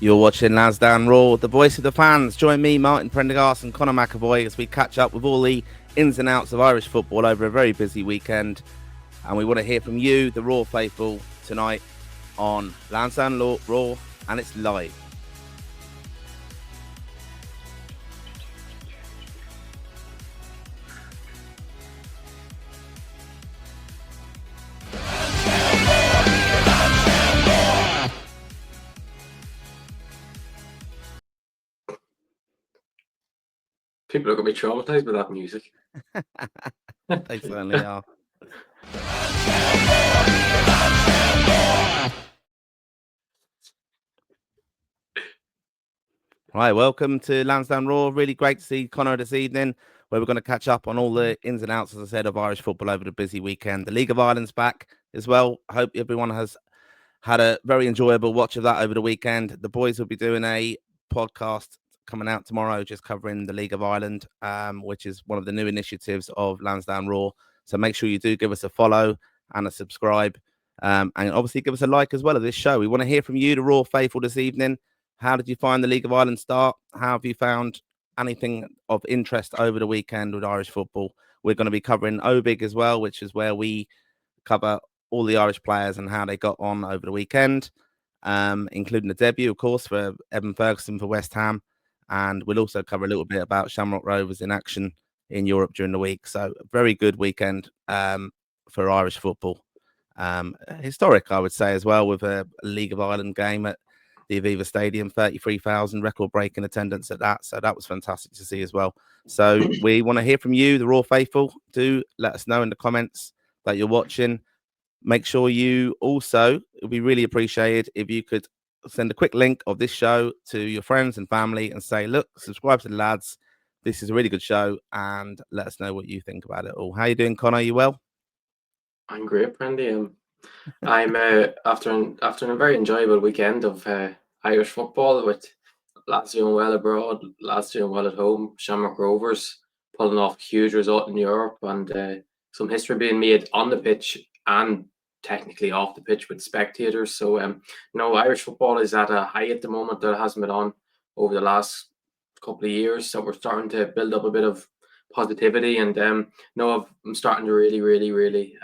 You're watching Lansdowne Raw, the voice of the fans. Join me, Martin Prendergast and Conor McAvoy as we catch up with all the ins and outs of Irish football over a very busy weekend. And we want to hear from you, the Raw faithful, tonight on Lansdowne Raw, and it's live. People are going to be traumatized with that music. They certainly are. Right, welcome to Lansdowne Raw. Really great to see Conor this evening, where we're going to catch up on all the ins and outs, as I said, of Irish football over the busy weekend. The League of Ireland's back as well. I hope everyone has had a very enjoyable watch of that over the weekend. The boys will be doing a podcast coming out tomorrow, just covering the League of Ireland, which is one of the new initiatives of Lansdowne Raw. So make sure you do give us a follow and a subscribe, and obviously give us a like as well of this show. We want to hear from you, the Raw faithful, this evening. How did you find the League of Ireland start? How have you found anything of interest over the weekend with Irish football? We're going to be covering OBIG as well, which is where we cover all the Irish players and how they got on over the weekend, including the debut, of course, for Evan Ferguson for West Ham. And we'll also cover a little bit about Shamrock Rovers in action in Europe during the week. So a very good weekend for Irish football. Historic, I would say, as well, with a League of Ireland game at the Aviva Stadium, 33,000, record-breaking attendance at that. So that was fantastic to see as well. So we want to hear from you, the Raw faithful. Do let us know in the comments that you're watching. Make sure you also, it would be really appreciated if you could send a quick link of this show to your friends and family and say, look, subscribe to the lads. This is a really good show, and let us know what you think about it all. How you doing, Conor? Are you well? I'm great, Brandy. I'm after a very enjoyable weekend of Irish football, with lads doing well abroad, lads doing well at home. Shamrock Rovers pulling off a huge result in Europe, and some history being made on the pitch and technically off the pitch with spectators. So Irish football is at a high at the moment that it hasn't been on over the last couple of years. So we're starting to build up a bit of positivity, and I'm starting to really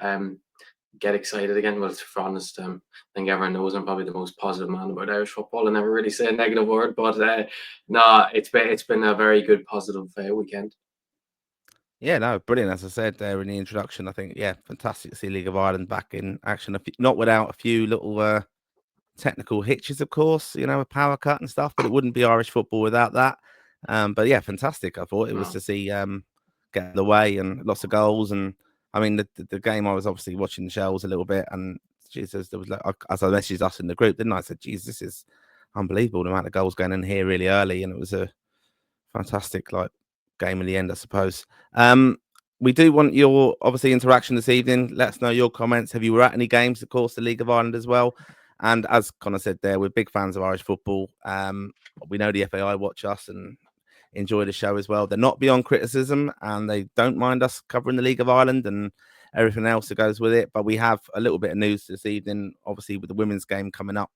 get excited again. Well, to be honest, I think everyone knows I'm probably the most positive man about Irish football. I never really say a negative word, but it's been a very good positive weekend. Yeah, no, brilliant. As I said there in the introduction, I think, yeah, fantastic to see League of Ireland back in action. Not without a few little technical hitches, of course, a power cut and stuff, but it wouldn't be Irish football without that. But yeah, fantastic. I thought it was to see get the way and lots of goals. And I mean, the game, I was obviously watching the Shells a little bit, and Jesus, there was as I messaged us in the group, didn't I? Said, Jesus, this is unbelievable, the amount of goals going in here really early, and it was a fantastic game in the end, I suppose. We do want your obviously interaction this evening. Let us know your comments. Have you were at any games, of course, the League of Ireland as well? And as Conor said there, we're big fans of Irish football. We know the FAI watch us and enjoy the show as well. They're not beyond criticism, and they don't mind us covering the League of Ireland and everything else that goes with it. But we have a little bit of news this evening, obviously, with the women's game coming up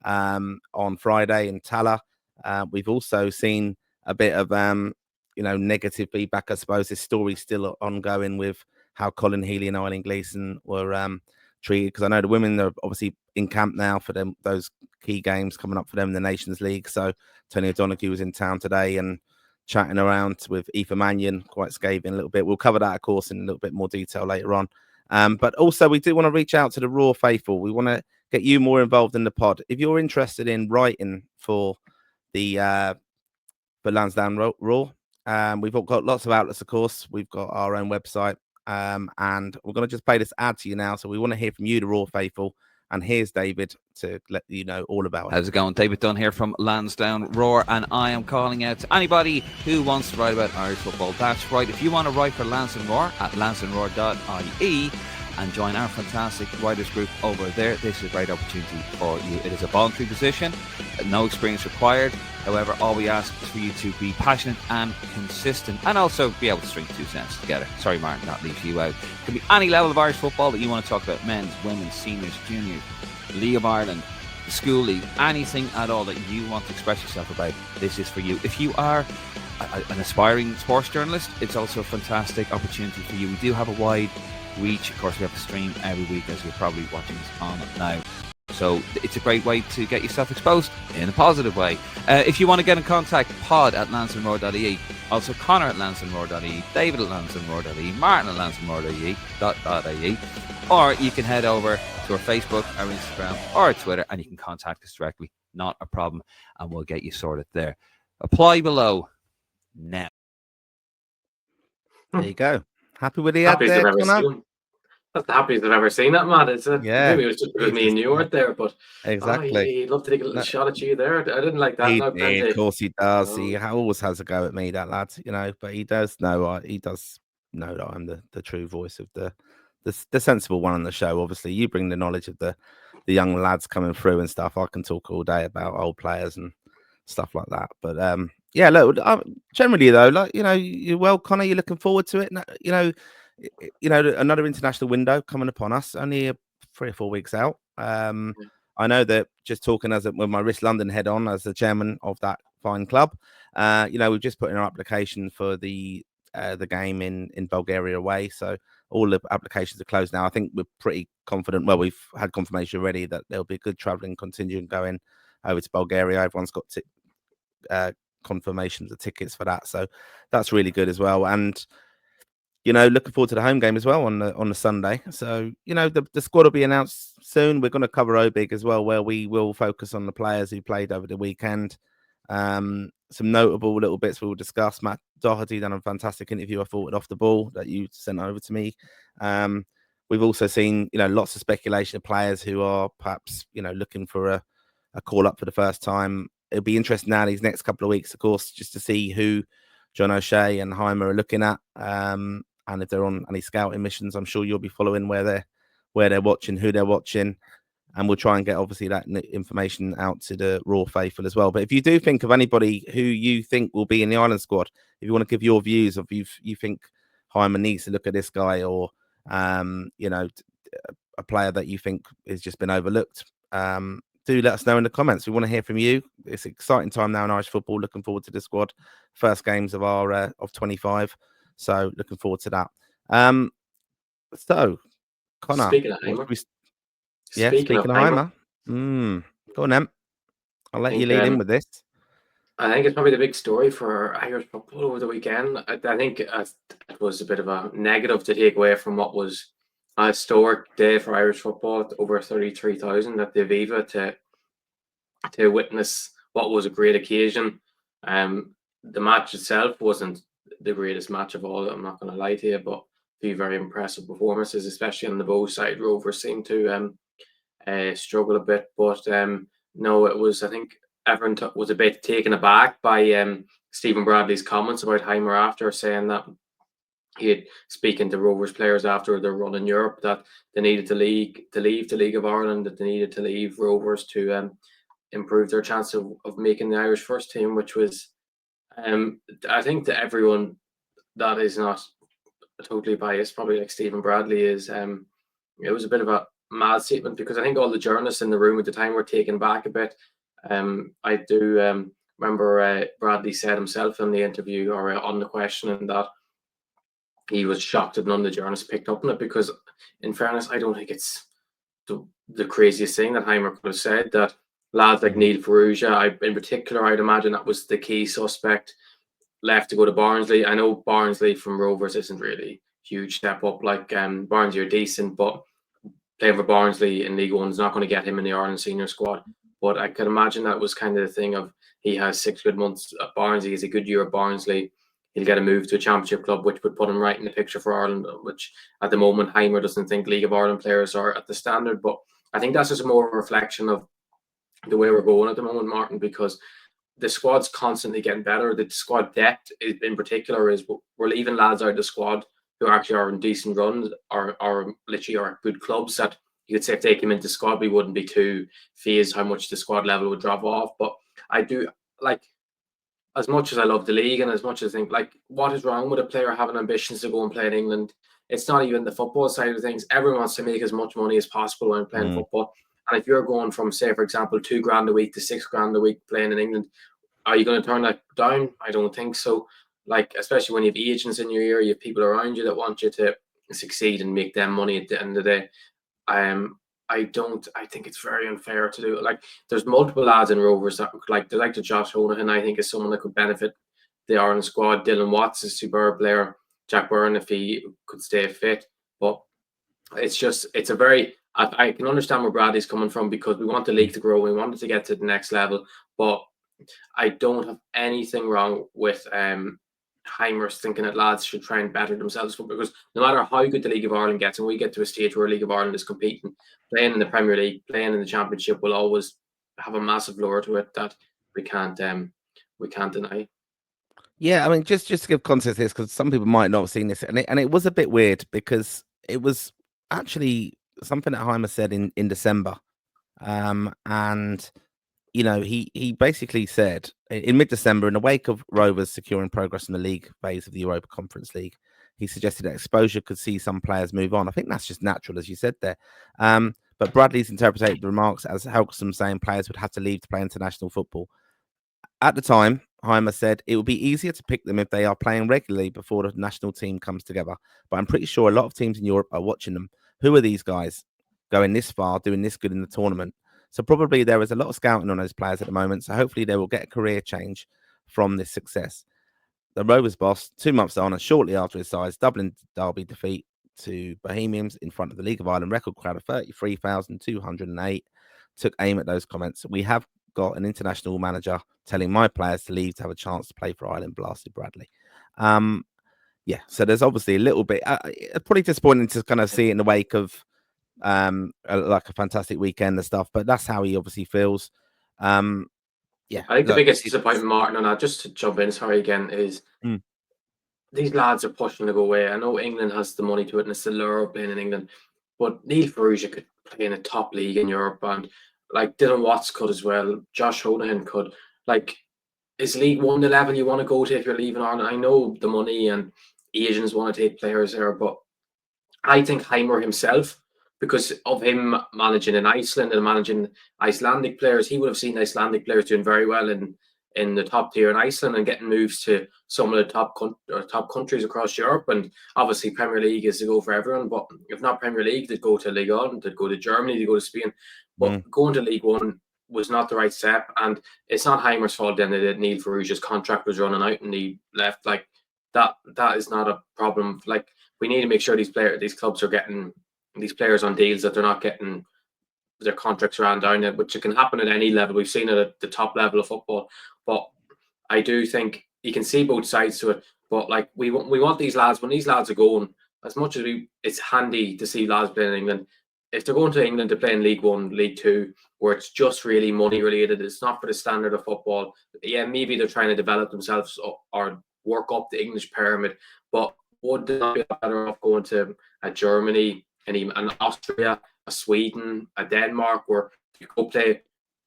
on Friday in Tala. We've also seen a bit of negative feedback, I suppose. This story's still ongoing with how Colin Healy and Eileen Gleeson were treated, because I know the women are obviously in camp now for them, those key games coming up for them in the Nations League. So Tony O'Donoghue was in town today and chatting around with Aoife Mannion, quite scathing a little bit. We'll cover that, of course, in a little bit more detail later on. But also, we do want to reach out to the Raw faithful. We want to get you more involved in the pod. If you're interested in writing for the for Lansdowne Raw, we've got lots of outlets, of course. We've got our own website, and we're going to just play this ad to you now. So we want to hear from you, the Raw faithful. And here's David to let you know all about it. How's it going? David Dunn here from Lansdowne Roar, and I am calling out to anybody who wants to write about Irish football. That's right. If you want to write for Lansdowne Roar at lansdowneroar.ie and join our fantastic writers group over there, this is a great opportunity for you. It is a voluntary position, no experience required. However, all we ask is for you to be passionate and consistent, and also be able to string 2 cents together. Sorry, Martin, that leaves you out. It can be any level of Irish football that you want to talk about: men's, women's, seniors, juniors, League of Ireland, school league, anything at all that you want to express yourself about, this is for you. If you are an aspiring sports journalist, it's also a fantastic opportunity for you. We do have a wide reach. Of course, we have a stream every week, as you're probably watching us on now. So it's a great way to get yourself exposed in a positive way. If you want to get in contact, pod@lansdowneroar.ie. Also Connor at lansdowneroar.ie, David at lansdowneroar.ie, Martin at lansdowneroar.ie. Or you can head over to our Facebook, our Instagram, or our Twitter, and you can contact us directly. Not a problem, and we'll get you sorted there. Apply below now. There you go. Happy with the ad Happiest there, I've ever Connor? seen. That's the happiest I've ever seen that, man. Maybe it was just because me and you weren't there, but exactly. He'd love to take a little shot at you there. I didn't like that. Of course he does. Oh. He always has a go at me, that lad, but he does know that I'm the true voice of the sensible one on the show. Obviously, you bring the knowledge of the young lads coming through and stuff. I can talk all day about old players and stuff like that. But yeah, look, generally though, you're well, Connor, you're looking forward to it. Another international window coming upon us, only 3 or 4 weeks out. I know that just talking with my Risk London head on as the chairman of that fine club, we've just put in our application for the game in Bulgaria away. So all the applications are closed now. I think we're pretty confident. Well, we've had confirmation already that there'll be a good travelling contingent going over to Bulgaria. Everyone's got confirmations of tickets for that, so that's really good as well. And looking forward to the home game as well on the Sunday. So the squad will be announced soon. We're going to cover OBIG as well, where we will focus on the players who played over the weekend. Some notable little bits we'll discuss. Matt Doherty done a fantastic interview, I thought, off the ball that you sent over to me. We've also seen lots of speculation of players who are perhaps looking for a call up for the first time. It'll be interesting now these next couple of weeks, of course, just to see who John O'Shea and Heimir are looking at, and if they're on any scouting missions. I'm sure you'll be following where they're watching, who they're watching, and we'll try and get obviously that information out to the Raw faithful as well. But if you do think of anybody who you think will be in the Ireland squad, if you want to give your views of you think Heimir needs to look at this guy, or a player that you think has just been overlooked, do let us know in the comments. We want to hear from you. It's an exciting time now in Irish football. Looking forward to the squad. First games of our of 25. So looking forward to that. So, Connor. Speaking of Heimir. Speaking of Heimir. Go on, Em. I'll let you lead in with this. I think it's probably the big story for Irish football over the weekend. I think it was a bit of a negative to take away from what was a historic day for Irish football, over 33,000 at the Aviva to witness what was a great occasion. The match itself wasn't the greatest match of all, I'm not going to lie to you, but a few very impressive performances, especially on the both side. Rovers seemed to struggle a bit, but no, it was, I think everyone was a bit taken aback by Stephen Bradley's comments about Heimir after, saying that he had speaking to Rovers players after their run in Europe that they needed to leave the League of Ireland, that they needed to leave Rovers to improve their chance of making the Irish first team, which was, I think, to everyone that is not totally biased, probably like Stephen Bradley is, it was a bit of a mad statement, because I think all the journalists in the room at the time were taken back a bit. I do remember Bradley said himself in the interview, or on the question, that he was shocked that none of the journalists picked up on it, because in fairness, I don't think it's the craziest thing that Heimir could have said, that lads like Neil Ferrugia, in particular, I'd imagine that was the key suspect, left to go to Barnsley. I know Barnsley from Rovers isn't really a huge step up, like Barnsley are decent, but playing for Barnsley in League One is not going to get him in the Ireland senior squad. But I could imagine that was kind of the thing of, he has 6 good months at Barnsley, he's a good year at Barnsley, he'll get a move to a championship club, which would put him right in the picture for Ireland, which at the moment Heimir doesn't think League of Ireland players are at the standard. But I think that's just more of a reflection of the way we're going at the moment, Martin, because the squad's constantly getting better. The squad depth in particular is, we're leaving lads out of the squad who actually are in decent runs, are literally are good clubs that you could say if they came into the squad, we wouldn't be too phased how much the squad level would drop off. But I do, like, as much as I love the league and as much as I think, like, what is wrong with a player having ambitions to go and play in England? It's not even the football side of things. Everyone wants to make as much money as possible when playing football. And if you're going from, say, for example, $2,000 a week to $6,000 a week playing in England, are you going to turn that down? I don't think so. Like, especially when you have agents in your ear, you have people around you that want you to succeed and make them money at the end of the day. I think it's very unfair to do it. Like, there's multiple lads in Rovers that like the Josh Honohan, I think, is someone that could benefit the Ireland squad. Dylan Watts is a superb player. Jack Byrne, if he could stay fit. But it's a very, I can understand where Bradley's coming from, because we want the league to grow. We want it to get to the next level. But I don't have anything wrong with Heimir's thinking that lads should try and better themselves, because no matter how good the League of Ireland gets, and we get to a stage where League of Ireland is competing, playing in the Premier League, playing in the Championship will always have a massive lure to it that we can't deny. Yeah, I mean, just to give context to this, because some people might not have seen this, and it was a bit weird, because it was actually something that Heimir said in December, and he basically said in mid-December, in the wake of Rovers securing progress in the league phase of the Europa Conference League, he suggested that exposure could see some players move on. I think that's just natural, as you said there. But Bradley's interpreted the remarks as Hallgrímsson saying players would have to leave to play international football. At the time, Heimir said it would be easier to pick them if they are playing regularly before the national team comes together. But I'm pretty sure a lot of teams in Europe are watching them. Who are these guys going this far, doing this good in the tournament? So probably there is a lot of scouting on those players at the moment. So hopefully they will get a career change from this success. The Rovers boss, 2 months on and shortly after his side's Dublin derby defeat to Bohemians in front of the League of Ireland record crowd of 33,208, took aim at those comments. We have got an international manager telling my players to leave to have a chance to play for Ireland, blasted Bradley. Yeah, so there's obviously a little bit, probably disappointing to kind of see it in the wake of like a fantastic weekend and stuff, but that's how he obviously feels. Yeah, I think the biggest disappointment, Martin, on that, just to jump in, sorry again, is these lads are pushing to go away. I know England has the money to it and it's the lure of playing in England, but Neil Ferrugia could play in a top league in Europe, and like Dylan Watts could as well. Josh Honohan could. Like, is League One the level you want to go to if you're leaving Ireland? I know the money and Asians want to take players there, but I think Heimir himself, because of him managing in Iceland and managing Icelandic players, he would have seen Icelandic players doing very well in the top tier in Iceland and getting moves to some of the top countries across Europe. And obviously Premier League is to go for everyone, but if not Premier League, they'd go to Ligue 1, they'd go to Germany, they'd go to Spain. But going to League One was not the right step, and it's not Heimir's fault then that Neil Ferrugia's contract was running out and he left. Like, that is not a problem. Like, we need to make sure these clubs are getting these players on deals, that they're not getting their contracts ran down, which can happen at any level. We've seen it at the top level of football. But I do think you can see both sides to it. But like, we want these lads, when these lads are going, as much as it's handy to see lads playing in England, if they're going to England to play in League One, League Two, where it's just really money related, it's not for the standard of football. Yeah, maybe they're trying to develop themselves or work up the English pyramid, but would they not be better off going to a Germany and even an Austria, a Sweden, a Denmark, where you go play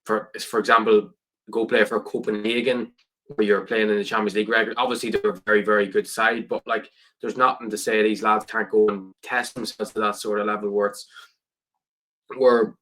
for example, go play for Copenhagen, where you're playing in the Champions League regular. Obviously, they're a very, very good side, but like, there's nothing to say these lads can't go and test themselves to that sort of level where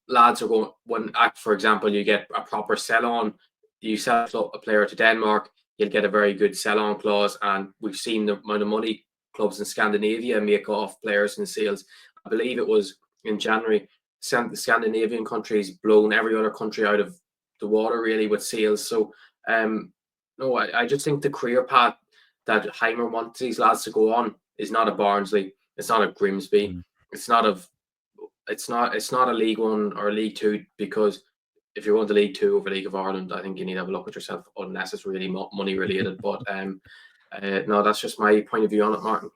lads are going. When, for example, you get a proper sell-on, you sell a player to Denmark, you'll get a very good sell-on clause, and we've seen the amount of money clubs in Scandinavia make off players in sales. I believe it was in January, the Scandinavian countries blown every other country out of the water really with sales. So no, I just think the career path that Heimir wants these lads to go on is not a Barnsley, it's not a Grimsby, it's not a League One or a League Two, because if you're going to League Two over League of Ireland, I think you need to have a look at yourself, unless it's really money related. But no, that's just my point of view on it, Martin.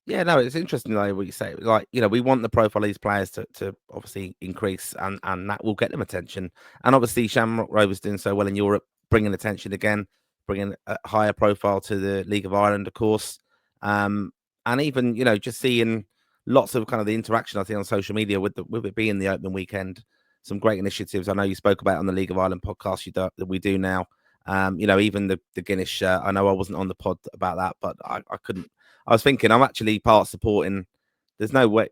Yeah, no, it's interesting though what you say. Like, we want the profile of these players to obviously increase, and that will get them attention. And obviously, Shamrock Rovers doing so well in Europe, bringing attention again, bringing a higher profile to the League of Ireland, of course. And even just seeing lots of kind of the interaction I think on social media with it being the opening weekend. Some great initiatives. I know you spoke about on the League of Ireland podcast that we do now. Even the Guinness shirt. I know I wasn't on the pod about that, but I couldn't. I was thinking I'm actually part supporting. There's no way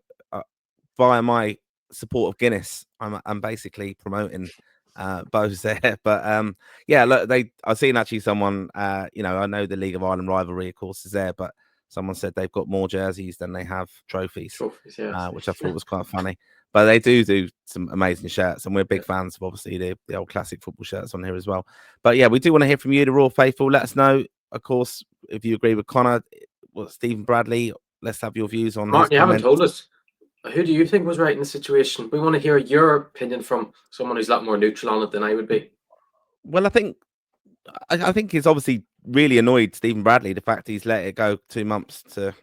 via my support of Guinness. I'm basically promoting Bose there, but yeah, look, I've seen actually someone, I know the League of Ireland rivalry, of course, is there, but someone said they've got more jerseys than they have trophies, yeah. which I thought was quite funny. But they do some amazing shirts, and we're big fans of obviously the old classic football shirts on here as well. But yeah, we do want to hear from you, the Raw faithful. Let us know, of course, if you agree with Connor, Stephen Bradley. Let's have your views on Martin, his you haven't comments. told us. Who do you think was right in the situation? We want to hear your opinion from someone who's a lot more neutral on it than I would be. Well, I think he's obviously really annoyed Stephen Bradley, the fact he's let it go 2 months to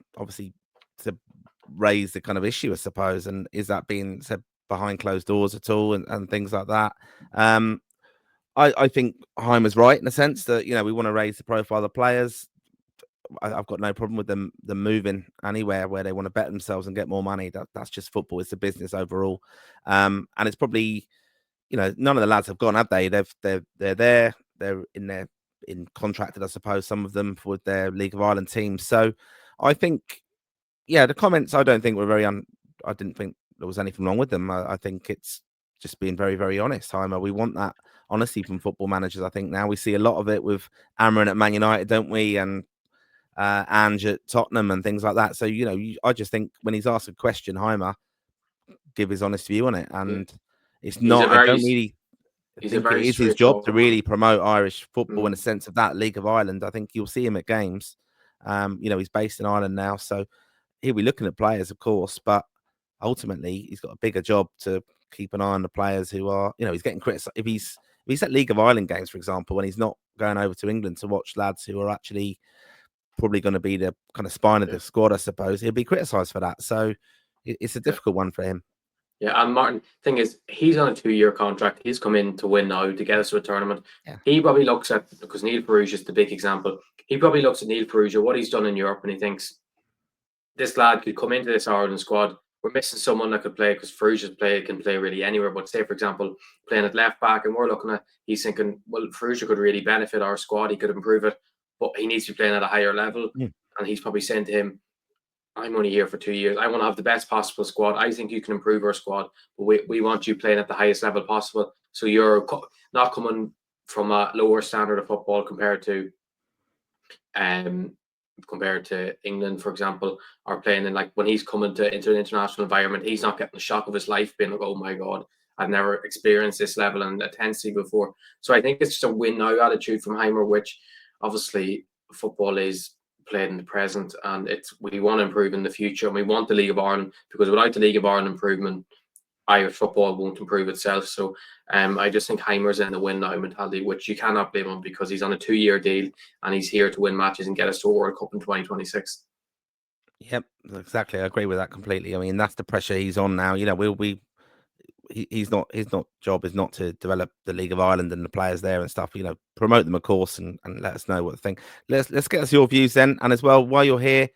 raise the kind of issue, I suppose. And is that being said behind closed doors at all and things like that? I think Heimer's right in the sense that, we want to raise the profile of the players. I've got no problem with them moving anywhere where they want to bet themselves and get more money. That's just football. It's a business overall. And it's probably, none of the lads have gone, have they? They're there. They're in contracted, I suppose, some of them with their League of Ireland teams. So I think, the comments, I don't think were I didn't think there was anything wrong with them. I think it's just being very, very honest, Heimer. We want that honesty from football managers. I think now we see a lot of it with Amron at Man United, don't we? And Ange at Tottenham and things like that. So, I just think when he's asked a question, Heimer give his honest view on it. And it's not, I don't really think it is his job to really promote Irish football in a sense of that League of Ireland. I think you'll see him at games. He's based in Ireland now. So he'll be looking at players, of course, but ultimately he's got a bigger job to keep an eye on the players who are, he's getting criticized. If he's at League of Ireland games, for example, when he's not going over to England to watch lads who are actually probably going to be the kind of spine of the squad, I suppose, he'll be criticised for that. So it's a difficult one for him. Yeah, and Martin, thing is, he's on a 2-year contract. He's come in to win now to get us to a tournament. Yeah. He probably looks at, because Neil Perugia is the big example, he probably looks at Neil Perugia, what he's done in Europe, and he thinks, this lad could come into this Ireland squad. We're missing someone that could play, because Perugia can play really anywhere. But say, for example, playing at left back, and we're looking at, he's thinking, well, Perugia could really benefit our squad. He could improve it, but he needs to be playing at a higher level. And he's probably saying to him, I'm only here for 2 years. I want to have the best possible squad. I think you can improve our squad, but we want you playing at the highest level possible. So you're not coming from a lower standard of football compared to England, for example, or playing in, like, when he's coming into an international environment, he's not getting the shock of his life, being like, oh my God, I've never experienced this level and intensity before. So I think it's just a win now attitude from Heimer, which obviously football is played in the present, and we want to improve in the future, and we want the League of Ireland, because without the League of Ireland improvement, Irish football won't improve itself. So I just think Heimer's in the win now mentality, which you cannot blame him, because he's on a 2-year deal and he's here to win matches and get us to a World Cup in 2026. Yep, exactly. I agree with that completely. I mean, that's the pressure he's on now. His job is not to develop the League of Ireland and the players there and stuff. Promote them, of course, and let us know what to think. Let's get us your views then. And as well, while you're here,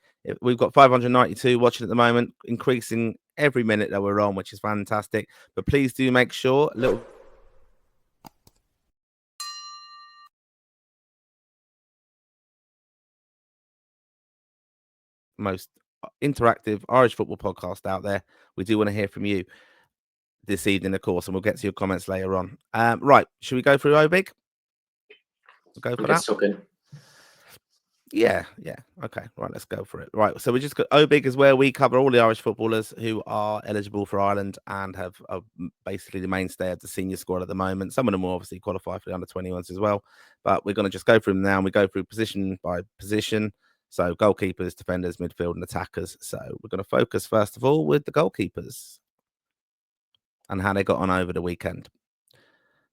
we've got 592 watching at the moment, increasing every minute that we're on, which is fantastic. But please do make sure most interactive Irish football podcast out there. We do want to hear from you this evening, of course, and we'll get to your comments later on. Right, should we go through OBIG? We'll go for that. Okay. Yeah. Okay, right, let's go for it. Right, so we just got OBIG is where we cover all the Irish footballers who are eligible for Ireland and have basically the mainstay of the senior squad at the moment. Some of them will obviously qualify for the under-21s as well, but we're going to just go through them now, and we go through position by position. So goalkeepers, defenders, midfield, and attackers. So we're going to focus first of all with the goalkeepers and how they got on over the weekend.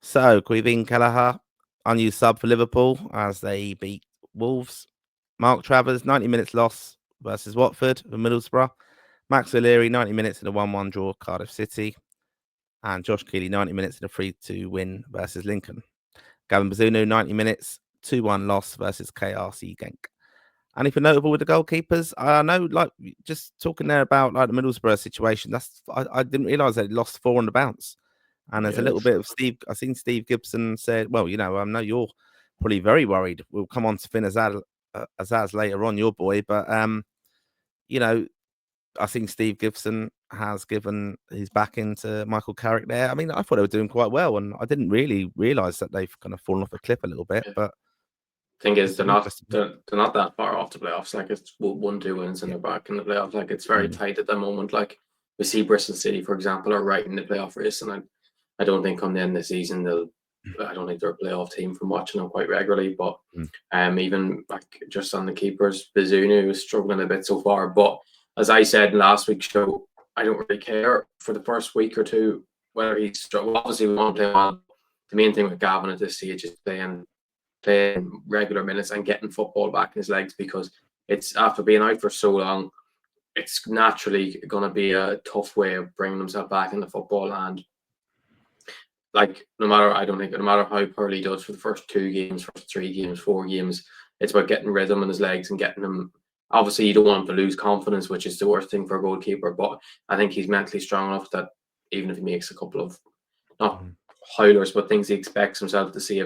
So Caoimhín Kelleher, unused sub for Liverpool as they beat Wolves. Mark Travers, 90 minutes loss versus Watford for Middlesbrough. Max O'Leary, 90 minutes in a 1-1 draw Cardiff City. And Josh Keeley, 90 minutes in a 3-2 win versus Lincoln. Gavin Bazunu, 90 minutes, 2-1 loss versus KRC Genk. Anything notable with the goalkeepers? I know, like, just talking there about like the Middlesbrough situation, I didn't realise they lost 4 on the bounce. And there's a little bit of Steve. I've seen Steve Gibson said, well, I know you're probably very worried. We'll come on to Finn Azaz later on, your boy. But, I think Steve Gibson has given his back into Michael Carrick there. I mean, I thought they were doing quite well, and I didn't really realise that they've kind of fallen off a cliff a little bit. Yeah. But thing is, they're not interesting. they're not that far off the playoffs. Like, it's 1-2 wins and they're back in the playoffs. Like, it's very tight at the moment. Like, we see Bristol City, for example, are right in the playoff race, and I don't think come the end of the season I don't think they're a playoff team from watching them quite regularly. But even like just on the keepers, Bizunu is struggling a bit so far. But as I said in last week's show, I don't really care for the first week or two whether he's struggling. Obviously, we want to play well. The main thing with Gavin at this stage is playing regular minutes and getting football back in his legs, because it's after being out for so long, it's naturally going to be a tough way of bringing himself back into football. And like, no matter how poorly he does for the first 2 games, first 3 games, 4 games, it's about getting rhythm in his legs and getting him. Obviously, you don't want him to lose confidence, which is the worst thing for a goalkeeper. But I think he's mentally strong enough that even if he makes a couple of not howlers, but things he expects himself to see,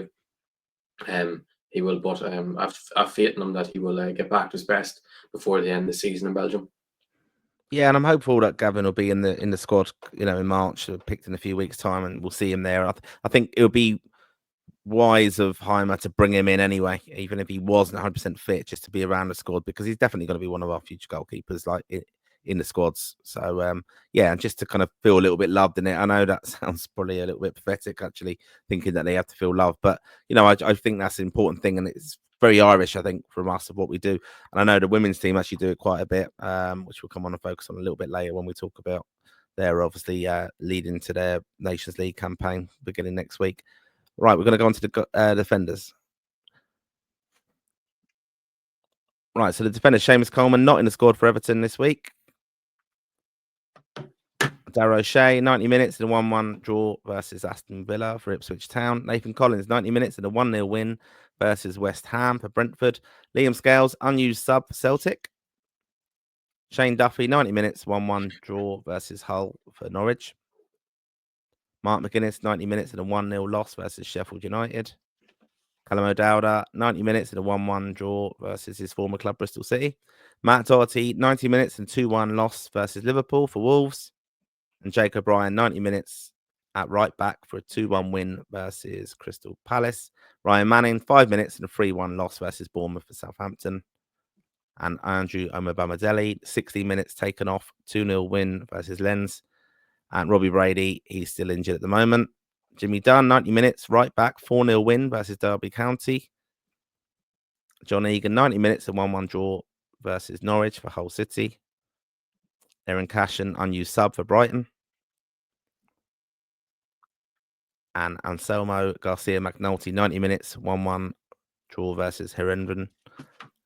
he will. But I've faith in him that he will get back to his best before the end of the season in Belgium. Yeah, and I'm hopeful that Gavin will be in the squad, in March, picked in a few weeks' time, and we'll see him there. I think it would be wise of Heimir to bring him in anyway, even if he wasn't 100% fit, just to be around the squad, because he's definitely going to be one of our future goalkeepers, like in the squads. So yeah, and just to kind of feel a little bit loved in it. I know that sounds probably a little bit pathetic, actually, thinking that they have to feel loved, but I think that's an important thing, and it's very Irish, I think, from us, of what we do. And I know the women's team actually do it quite a bit, which we'll come on and focus on a little bit later when we talk about their obviously leading to their Nations League campaign beginning next week. Right, we're going to go on to the defenders. Right, so the defender, Seamus Coleman, not in the squad for Everton this week. Darragh O'Shea, 90 minutes in a 1-1 draw versus Aston Villa for Ipswich Town. Nathan Collins, 90 minutes in a 1-0 win versus West Ham for Brentford. Liam Scales, unused sub for Celtic. Shane Duffy, 90 minutes, 1-1 draw versus Hull for Norwich. Mark McGuinness, 90 minutes in a 1-0 loss versus Sheffield United. Callum O'Dowda, 90 minutes in a 1-1 draw versus his former club, Bristol City. Matt Doherty, 90 minutes and 2-1 loss versus Liverpool for Wolves. And Jake O'Brien, 90 minutes at right back for a 2-1 win versus Crystal Palace. Ryan Manning, 5 minutes and a 3-1 loss versus Bournemouth for Southampton. And Andrew Omobamidele, 60 minutes taken off, 2-0 win versus Lens. And Robbie Brady, he's still injured at the moment. Jimmy Dunn, 90 minutes, right back, 4-0 win versus Derby County. John Egan, 90 minutes and 1-1 draw versus Norwich for Hull City. Aaron Cashin, unused sub for Brighton. And Anselmo Garcia McNulty, 90 minutes, 1-1 draw versus Herenveen.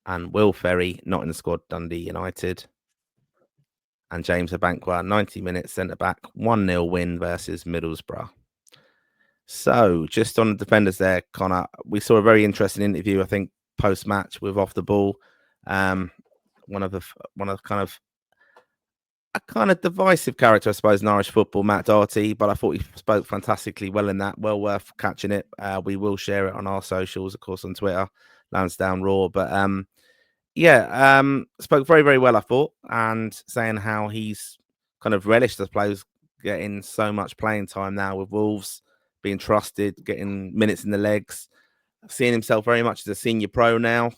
And Will Ferry, not in the squad, Dundee United. And James Abankwah, 90 minutes, centre-back, 1-0 win versus Middlesbrough. So, just on the defenders there, Connor, we saw a very interesting interview, I think, post-match with Off the Ball. One of a kind of divisive character, I suppose, in Irish football, Matt Doherty, but I thought he spoke fantastically well in that. Well worth catching it. We will share it on our socials, of course, on Twitter, Lansdowne Raw. But spoke very, very well, I thought, and saying how he's kind of relished, I suppose, getting so much playing time now with Wolves, being trusted, getting minutes in the legs, seeing himself very much as a senior pro now.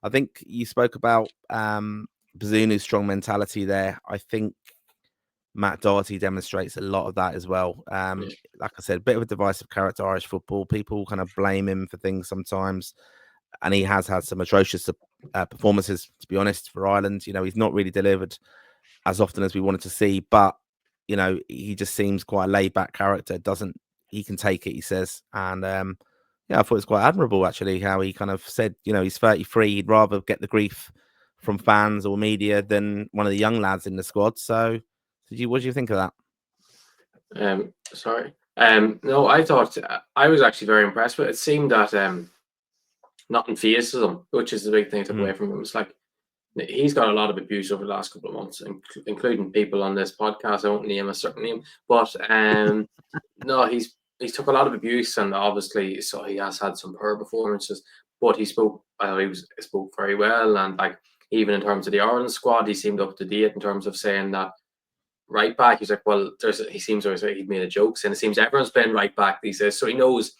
I think you spoke about Bazunu's strong mentality there. I think Matt Doherty demonstrates a lot of that as well. Like I said, a bit of a divisive character, Irish football. People kind of blame him for things sometimes, and he has had some atrocious performances, to be honest, for Ireland. He's not really delivered as often as we wanted to see, but he just seems quite a laid-back character. He can take it, he says, and I thought it was quite admirable, actually, how he kind of said, he's 33, he'd rather get the grief from fans or media than one of the young lads in the squad. So, what do you think of that? No, I thought I was actually very impressed with it. It seemed that nothing phases him, which is the big thing I took away from him. It's like he's got a lot of abuse over the last couple of months, including people on this podcast. I won't name a certain name, but no, he's took a lot of abuse, and obviously, so he has had some poor performances. But he spoke. He spoke very well, and like even in terms of the Ireland squad, he seemed up to date in terms of saying that right back. He's like, well, he seems always like he made a joke, and it seems everyone's playing right back these days, so he knows.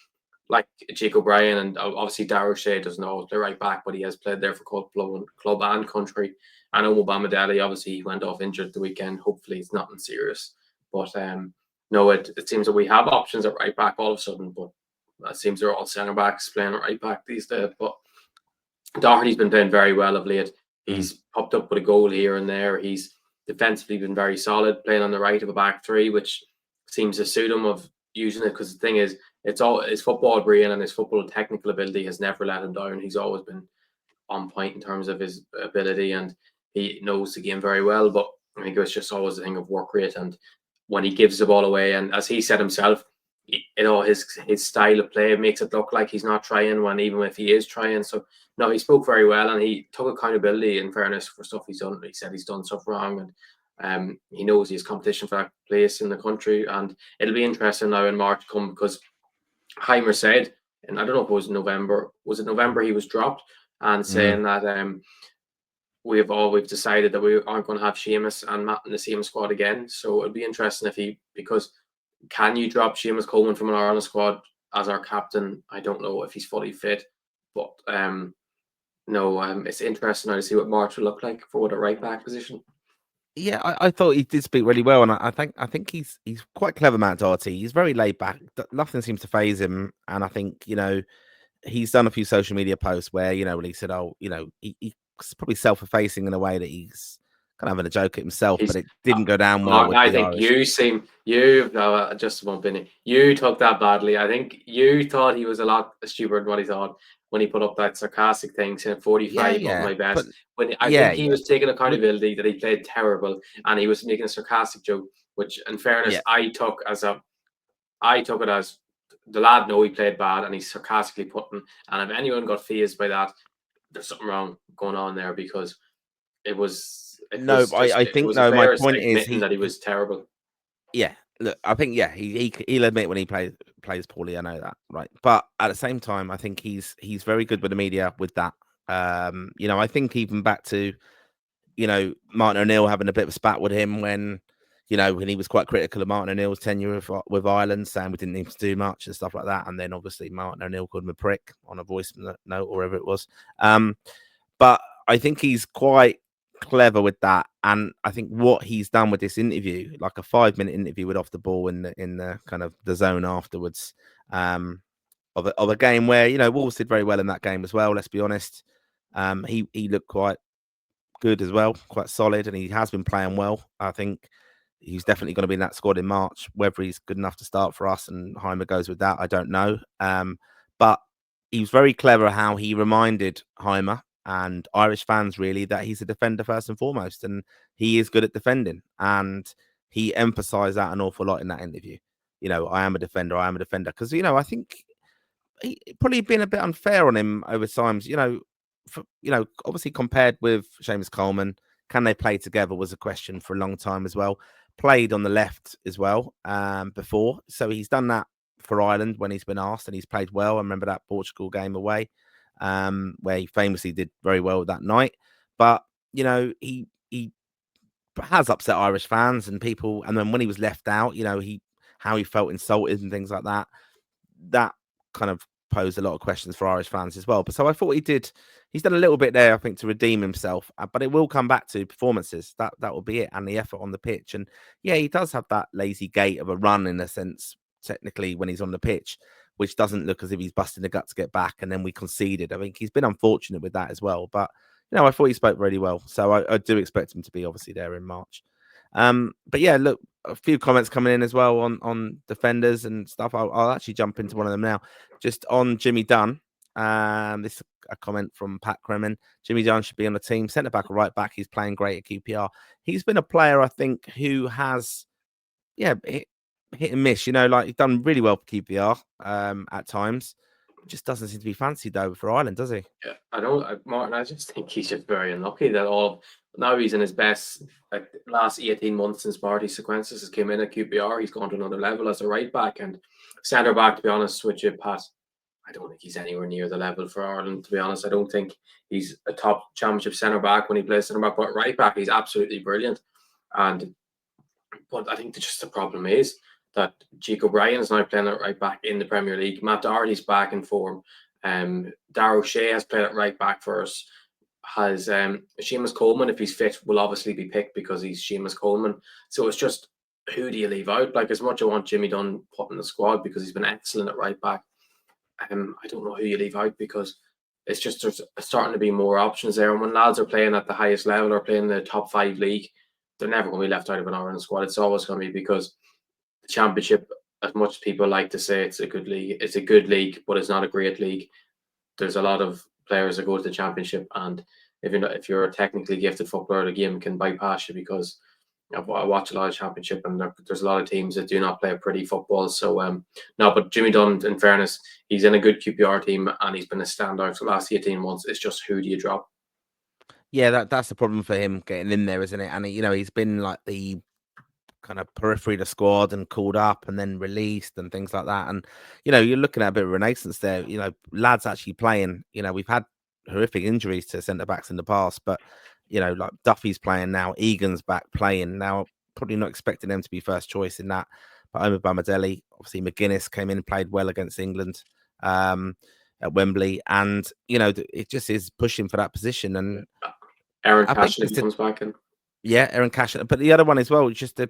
Like Jake O'Brien and obviously Darragh Shea doesn't always play right back, but he has played there for club and country. I know Obama obviously he went off injured the weekend. Hopefully it's nothing serious. But no, it seems that we have options at right back all of a sudden, but it seems they're all centre backs playing at right back these days. But Doherty's been playing very well of late. He's popped up with a goal here and there. He's defensively been very solid, playing on the right of a back three, which seems to suit him of using it, because the thing is, it's all his football brain and his football technical ability has never let him down. He's always been on point in terms of his ability, and he knows the game very well. But I think it's just always a thing of work rate, and when he gives the ball away, and as he said himself, his style of play makes it look like he's not trying, when even if he is trying. So no, he spoke very well, and he took accountability, in fairness, for stuff he's done. He said he's done stuff wrong, and he knows he has competition for that place in the country. And it'll be interesting now in March come, because Heimir said, and I don't know if it was November, he was dropped, and saying that we've decided that we aren't going to have Seamus and Matt in the same squad again. So it'll be interesting because can you drop Seamus Coleman from an Ireland squad as our captain? I don't know if he's fully fit, but it's interesting now to see what March will look like for the right back position. Yeah, I thought he did speak really well, and I think he's quite clever, Matt Doherty. He's very laid back. Nothing seems to faze him, and I think he's done a few social media posts where when he said, he's probably self-effacing in a way that he's kind of having a joke at himself, but it didn't go down well. Martin, I think just one minute. You took that badly. I think you thought he was a lot stupider than what he thought when he put up that sarcastic thing saying 45 of my best. I think he was taking accountability that he played terrible, and he was making a sarcastic joke, which in fairness I took it as the lad know he played bad and he's sarcastically putting, and if anyone got fazed by that, there's something wrong going on there, because my point is that he was terrible. Yeah, look, I think he'll admit when he plays poorly. I know that, right? But at the same time, I think he's very good with the media with that. I think even back to Martin O'Neill having a bit of a spat with him when he was quite critical of Martin O'Neill's tenure with Ireland, saying we didn't need to do much and stuff like that. And then obviously Martin O'Neill called him a prick on a voice note or whatever it was. But I think he's quite clever with that, and I think what he's done with this interview, like a 5-minute interview with Off the Ball in the kind of the zone afterwards, of a game where Wolves did very well in that game as well. Let's be honest, he looked quite good as well, quite solid, and he has been playing well. I think he's definitely going to be in that squad in March. Whether he's good enough to start for us and Heimir goes with that, I don't know. But he was very clever how he reminded Heimir and Irish fans really that he's a defender first and foremost, and he is good at defending, and he emphasized that an awful lot in that interview. I am a defender, because I think he probably been a bit unfair on him over times. Obviously compared with Seamus Coleman, can they play together was a question for a long time as well. Played on the left as well before, so he's done that for Ireland when he's been asked, and he's played well. I remember that Portugal game away, where he famously did very well that night. But he has upset Irish fans and people, and then when he was left out, how he felt insulted and things like that. That kind of posed a lot of questions for Irish fans as well. But so I thought he's done a little bit there, I think, to redeem himself. But it will come back to performances. That will be it, and the effort on the pitch. And yeah, he does have that lazy gait of a run in a sense, technically, when he's on the pitch, which doesn't look as if he's busting the gut to get back, and then we conceded. I think he's been unfortunate with that as well. But I thought he spoke really well, so I do expect him to be obviously there in March. But yeah, look, a few comments coming in as well on defenders and stuff. I'll actually jump into one of them now. Just on Jimmy Dunn. This is a comment from Pat Kremen. Jimmy Dunn should be on the team, centre back or right back. He's playing great at QPR. He's been a player, I think, who has hit and miss. Like he's done really well for QPR at times. Just doesn't seem to be fancied though for Ireland, does he? Yeah, Martin. I just think he's just very unlucky that now he's in his best last 18 months since Marty Sequences has came in at QPR. He's gone to another level as a right back and centre back. To be honest with you, Pat, I don't think he's anywhere near the level for Ireland, to be honest. I don't think he's a top championship centre back when he plays centre back, but right back he's absolutely brilliant. But I think just the problem is that Jake O'Brien is now playing at right back in the Premier League. Matt Doherty's back in form. Darragh O'Shea has played at right back for us. Has Seamus Coleman, if he's fit, will obviously be picked because he's Seamus Coleman. So it's just, who do you leave out? Like, as much as I want Jimmy Dunn put in the squad because he's been excellent at right back, I don't know who you leave out, because it's just, there's starting to be more options there. And when lads are playing at the highest level or playing the top 5 league, they're never going to be left out of an Ireland squad. It's always going to be, because the Championship, as much as people like to say it's a good league, it's a good league, but it's not a great league. There's a lot of players that go to the Championship, and if you're a technically gifted footballer, the game can bypass you, because I watch a lot of Championship, and there's a lot of teams that do not play pretty football. So no, but Jimmy Dunn, in fairness, he's in a good QPR team and he's been a standout for the last 18 months. It's just, who do you drop? Yeah, that's the problem for him getting in there, isn't it? And he's been like the kind of periphery of the squad and called up and then released and things like that. And you're looking at a bit of renaissance there. Lads actually playing. We've had horrific injuries to centre backs in the past, but like Duffy's playing now, Egan's back playing now. Probably not expecting them to be first choice in that. But Omar Bamadeli, obviously McGuinness came in and played well against England at Wembley, and it just is pushing for that position. And Aaron Cashin, if he comes back in. Yeah, Aaron Cashin. But the other one as well, just the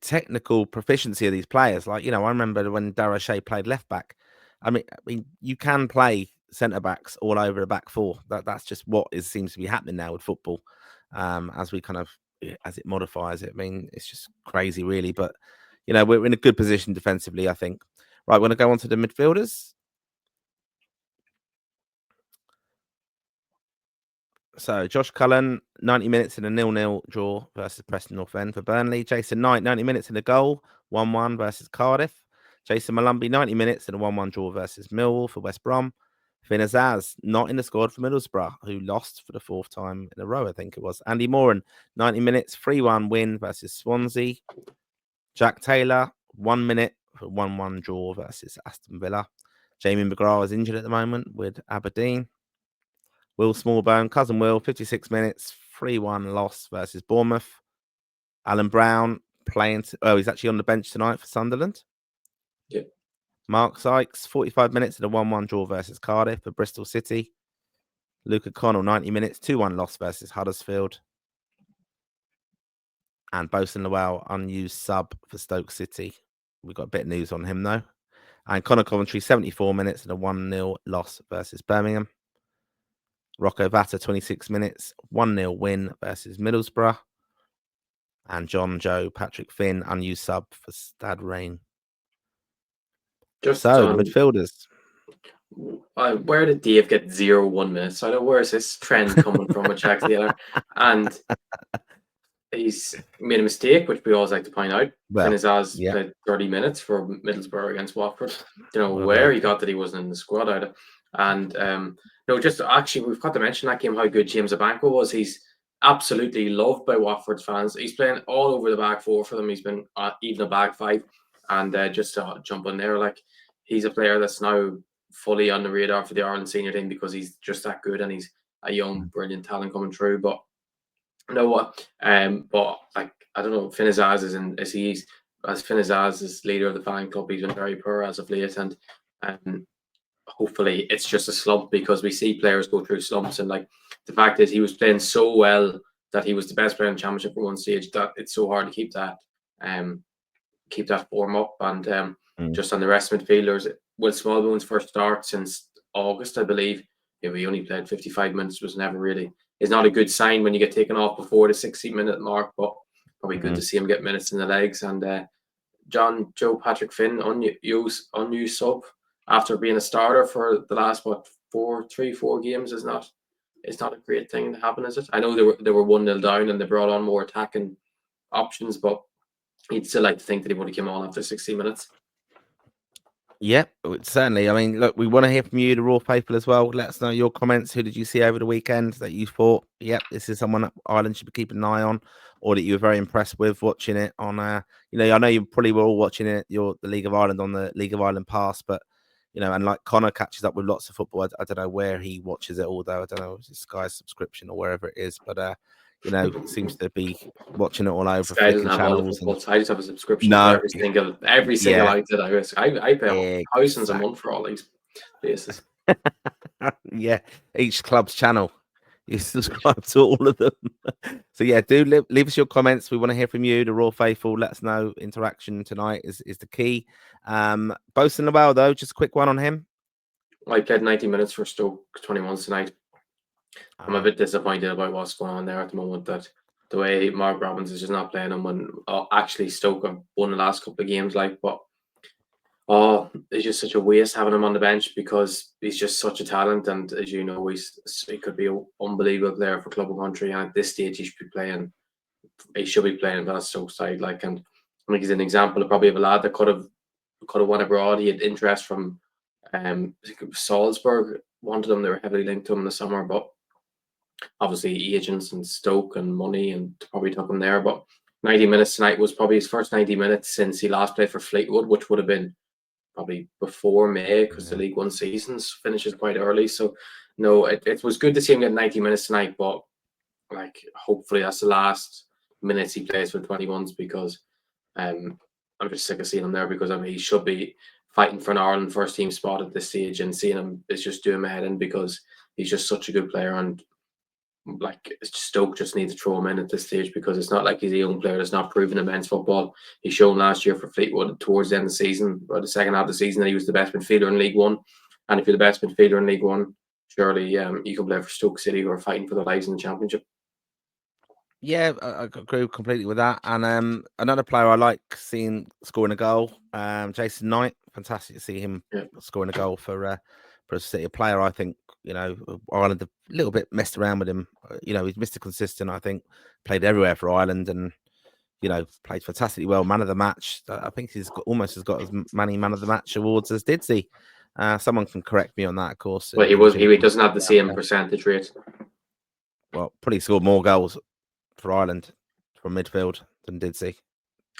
technical proficiency of these players. Like, I remember when Darragh O'Shea played left back. I mean, you can play centre backs all over a back four. That's just what seems to be happening now with football. As it modifies it. I mean, it's just crazy, really. But we're in a good position defensively, I think. Right, we're going to go on to the midfielders. So Josh Cullen, 90 minutes in a 0-0 draw versus Preston North End for Burnley. Jason Knight, 90 minutes in a goal, 1-1 versus Cardiff. Jason Malumbi, 90 minutes in a 1-1 draw versus Millwall for West Brom. Finn Azaz, not in the squad for Middlesbrough, who lost for the 4th time in a row, I think it was. Andy Moran, 90 minutes, 3-1 win versus Swansea. Jack Taylor, 1 minute for 1-1 draw versus Aston Villa. Jamie McGrath is injured at the moment with Aberdeen. Will Smallbone, cousin Will, 56 minutes, 3-1 loss versus Bournemouth. Alan Brown playing. He's actually on the bench tonight for Sunderland. Yep. Mark Sykes, 45 minutes in a 1-1 draw versus Cardiff for Bristol City. Luke O'Connell, 90 minutes, 2-1 loss versus Huddersfield. And Bosun Lowell, unused sub for Stoke City. We've got a bit of news on him, though. And Connor Coventry, 74 minutes in a 1-0 loss versus Birmingham. Rocco Vata, 26 minutes, 1-0 win versus Middlesbrough. And John Joe Patrick Finn, unused sub for Stade Rennes. The midfielders. Where did Dave get 0-1 minutes? I don't know, where's this trend coming from with Jack Taylor? And he's made a mistake, which we always like to point out. Finn Azaz played 30 minutes for Middlesbrough against Watford. Where he got that he wasn't in the squad either. And just actually, we've got to mention that game how good James Abankwah was. He's absolutely loved by Watford's fans. He's playing all over the back four for them. He's been even a back five, and just to jump on there, like, he's a player that's now fully on the radar for the Ireland senior team because he's just that good, and he's a young, brilliant talent coming through. But you know what? But like, I don't know, Finn Azaz as Finn Azaz is leader of the fan club. He's been very poor as of late, and hopefully it's just a slump, because we see players go through slumps, and like, the fact is he was playing so well that he was the best player in the Championship at one stage, that it's so hard to keep that form up. And just on the rest of midfielders, Will Smallbone's first start since August, I believe. He only played 55 minutes, is not a good sign when you get taken off before the 60-minute mark, but probably good to see him get minutes in the legs. And John Joe Patrick Finn, unused sub after being a starter for the last 4 games, is not a great thing to happen, is it? I know they were 1-0 down and they brought on more attacking options, but you'd still like to think that he would have come on after 60 minutes. Yeah, certainly. I mean, look, we want to hear from you, the Raw people, as well. Let us know your comments. Who did you see over the weekend that you thought, yep, this is someone that Ireland should be keeping an eye on, or that you were very impressed with watching it on? I know you probably were all watching it. The League of Ireland on the League of Ireland Pass, but you know, and like Connor catches up with lots of football. I don't know where he watches it, although I don't know if it's Sky's subscription or wherever it is, but you know, seems to be watching it all over, Sky doesn't flicking have all the channels. football. I just have a subscription No, for every single outlet. I pay thousands a month for all these places. Yeah, each club's channel. You subscribe to all of them. So yeah, do leave us your comments. We want to hear from you, the Raw faithful. Let us know. Interaction tonight is the key. Boasting about though, just a quick one on him. I played 90 minutes for Stoke 21s tonight. I'm a bit disappointed about what's going on there at the moment. That the way Mark Robbins is just not playing him when actually Stoke have won the last couple of games. It's just such a waste having him on the bench because he's just such a talent, and as you know, he could be an unbelievable player for club and country. And at this stage, he should be playing for that Stoke side. And I think he's an example of probably of a lad that could have won abroad. He had interest from I think it was Salzburg wanted him. They were heavily linked to him in the summer, but obviously agents and Stoke and money and probably took him there. But 90 minutes tonight was probably his first 90 minutes since he last played for Fleetwood, which would have been probably before May because the League One seasons finishes quite early. So no, it was good to see him get 90 minutes tonight, but hopefully that's the last minutes he plays for 21s because I'm just sick of seeing him there because he should be fighting for an Ireland first team spot at this stage, and seeing him is just doing my head in because he's just such a good player. And Stoke just need to throw him in at this stage because it's not like he's a young player that's not proven in men's football. He's shown last year for Fleetwood towards the end of the season, or the second half of the season, that he was the best midfielder in League One. And if you're the best midfielder in League One, surely you can play for Stoke City, who are fighting for their lives in the Championship. Yeah, I agree completely with that. And another player I like seeing scoring a goal, Jason Knight. Fantastic to see him scoring a goal for City. A player I think, you know, Ireland a little bit messed around with him. You know, he's Mr. Consistent. I think played everywhere for Ireland, and you know, played fantastically well. Man of the match. I think he's almost got as many man of the match awards as Didsey. Someone can correct me on that, of course. Well, he doesn't have the same percentage rate. Well, probably scored more goals for Ireland from midfield than Didsey.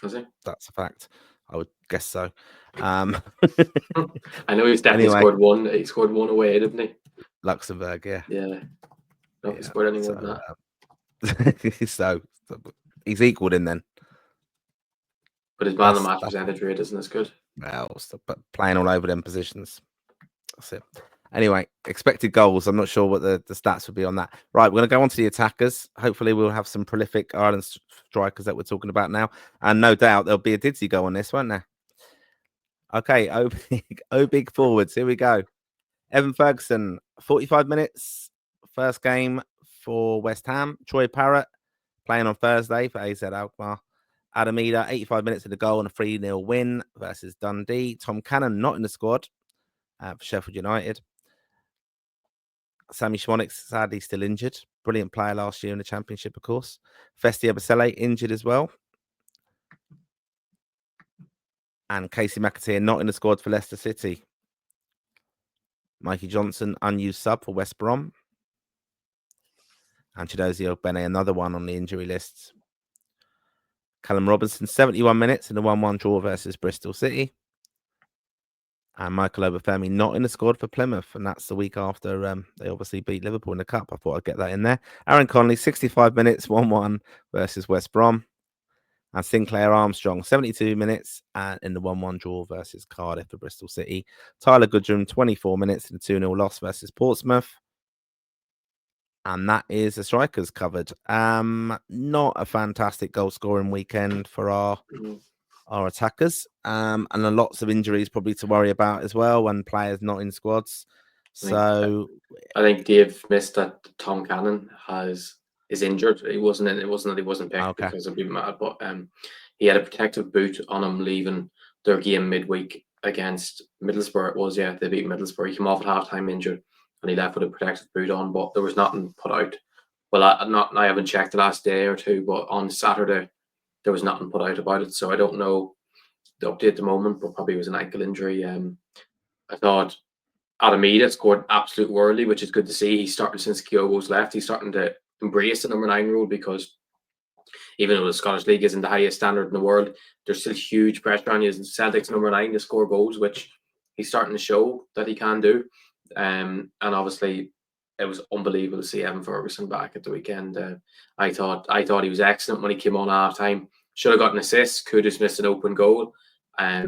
Has he? That's a fact. I would guess so. I know he's definitely scored one. He scored one away, didn't he? Luxembourg, yeah. Yeah. Not scored any more than that. So he's equalled in then. But his man of the match percentage rate isn't as good. Well, but playing all over them positions. That's it. Anyway, expected goals. I'm not sure what the stats would be on that. Right, we're going to go on to the attackers. Hopefully, we'll have some prolific Ireland strikers that we're talking about now. And no doubt there'll be a Didsey go on this, won't there? Okay, OBIG forwards. Here we go. Evan Ferguson, 45 minutes. First game for West Ham. Troy Parrott playing on Thursday for AZ Alkmaar. Adam Eder, 85 minutes of the goal and a 3-0 win versus Dundee. Tom Cannon not in the squad for Sheffield United. Sammy Schwannick sadly still injured. Brilliant player last year in the Championship, of course. Festi Abasele injured as well. And Casey McAteer not in the squad for Leicester City. Mikey Johnson, unused sub for West Brom. And Chidozie Ogbene, another one on the injury list. Callum Robinson, 71 minutes in a 1-1 draw versus Bristol City. And Michael Obafemi not in the squad for Plymouth. And that's the week after they obviously beat Liverpool in the Cup. I thought I'd get that in there. Aaron Connolly, 65 minutes, 1-1 versus West Brom. And Sinclair Armstrong, 72 minutes and in the 1-1 draw versus Cardiff for Bristol City. Tyler Goodrum, 24 minutes in a 2-0 loss versus Portsmouth. And that is the strikers covered. Not a fantastic goal scoring weekend for our attackers. And lots of injuries probably to worry about as well, and players not in squads. So I think Dave missed that Tom Cannon is injured. It wasn't that he wasn't picked because I'd be mad, but he had a protective boot on him leaving their game midweek against Middlesbrough. It was, they beat Middlesbrough. He came off at halftime injured and he left with a protective boot on, but there was nothing put out. Well, I haven't checked the last day or two, but on Saturday there was nothing put out about it. So I don't know the update at the moment, but probably was an ankle injury. I thought Adam Eder scored absolute worldly, which is good to see. He's starting since Kyogo's left. He's starting to embrace the number 9 rule because even though the Scottish League isn't the highest standard in the world, there's still huge pressure on you as Celtic's number 9 to score goals, which he's starting to show that he can do. And obviously, it was unbelievable to see Evan Ferguson back at the weekend. I thought he was excellent when he came on half time. Should have got an assist. Could have missed an open goal.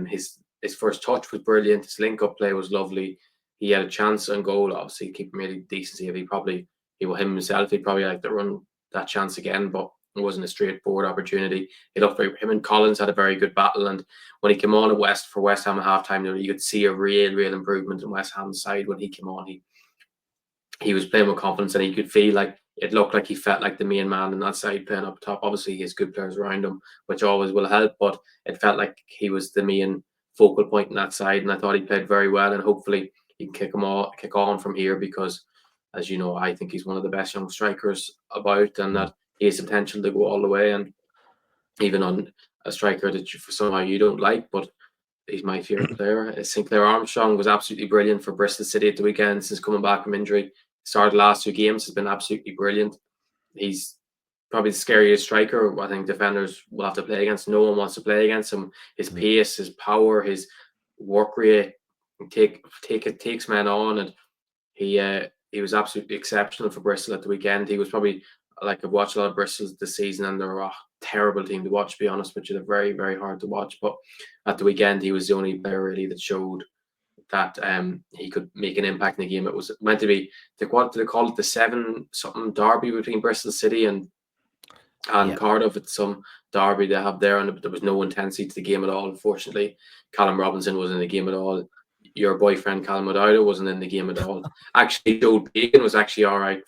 His first touch was brilliant. His link-up play was lovely. He had a chance on goal. Obviously, keeping really decency. He'd probably like to run that chance again, but it wasn't a straightforward opportunity. Him and Collins had a very good battle, and when he came on at West Ham at halftime, you could see a real improvement in West Ham's side when he came on. He was playing with confidence, and he could feel like it looked like he felt like the main man on that side playing up top. Obviously, he has good players around him, which always will help, but it felt like he was the main focal point in that side, and I thought he played very well, and hopefully he can kick on from here, because, as you know, I think he's one of the best young strikers about, and that he has the potential to go all the way, and even on a striker that somehow you don't like, but he's my favourite player. Sinclair Armstrong was absolutely brilliant for Bristol City at the weekend since coming back from injury. Started the last 2 games, has been absolutely brilliant. He's probably the scariest striker I think defenders will have to play against. No one wants to play against him. His pace, his power, his work rate, takes men on, and he was absolutely exceptional for Bristol at the weekend. He was probably, like, I've watched a lot of Bristol this season, and they're a terrible team to watch, to be honest with you. They're very, very hard to watch. But at the weekend, he was the only player really that showed that he could make an impact in the game. It was meant to be what do they call it, the 7-something derby between Bristol City and Cardiff. It's some derby they have there, and there was no intensity to the game at all. Unfortunately, Callum Robinson wasn't in the game at all. Your boyfriend Callum O'Dowd wasn't in the game at all. Actually, Joe Bacon was actually all right.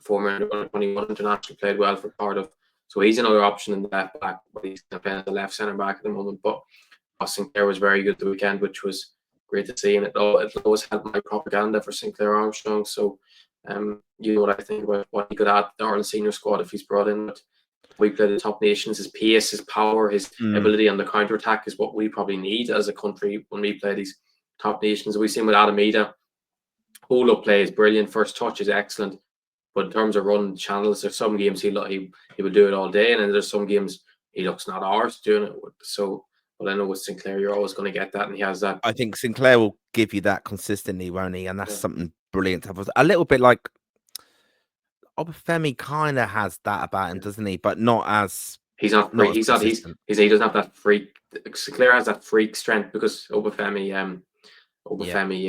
Former 21 international, played well for Cardiff, so he's another option in the left back, but he's playing at the left centre back at the moment. But Sinclair was very good the weekend, which was great to see, and it always helped my propaganda for Sinclair Armstrong. So, you know what I think about what he could add to the Ireland senior squad if he's brought in. But we play the top nations. His pace, his power, his ability on the counter attack is what we probably need as a country when we play these top nations. We've seen with Adamida, hold up play is brilliant. First touch is excellent, but in terms of run channels, there's some games he will do it all day, and then there's some games he looks not ours doing it. So. But I know with Sinclair, you're always going to get that, and he has that. I think Sinclair will give you that consistently, won't he? And that's something brilliant. A little bit like Obafemi kind of has that about him, doesn't he? But not as he's not free. He doesn't have that freak. Sinclair has that freak strength, because Obafemi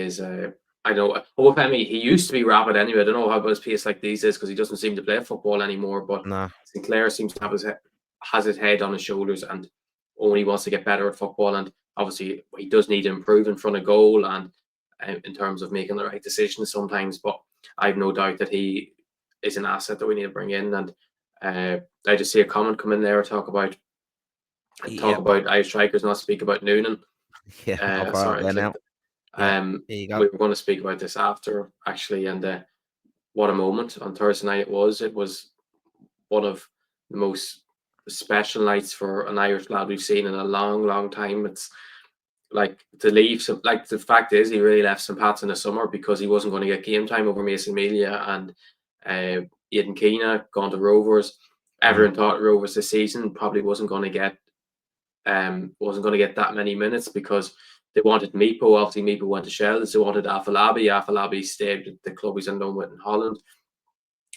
is. I know Obafemi. He used to be rapid anyway. I don't know how about his pace like these is, because he doesn't seem to play football anymore. But Sinclair seems to have his head on his shoulders, and only wants to get better at football. And obviously he does need to improve in front of goal and in terms of making the right decisions sometimes, but I've no doubt that he is an asset that we need to bring in. And I just see a comment come in there, talk about Irish strikers, not speak about Noonan. We were going to speak about this after, actually, and what a moment on Thursday night it was. It was one of the most special nights for an Irish lad we've seen in a long time. It's like to leave. So, like, the fact is, he really left St. Pat's in the summer because he wasn't going to get game time over Mason Melia and Aidan Keena gone to Rovers. Everyone thought Rovers this season probably wasn't going to get that many minutes, because they wanted Meepo. Obviously, Meepo went to Shells. They wanted Afalabi. Afalabi stayed at the club he's ended with in Holland,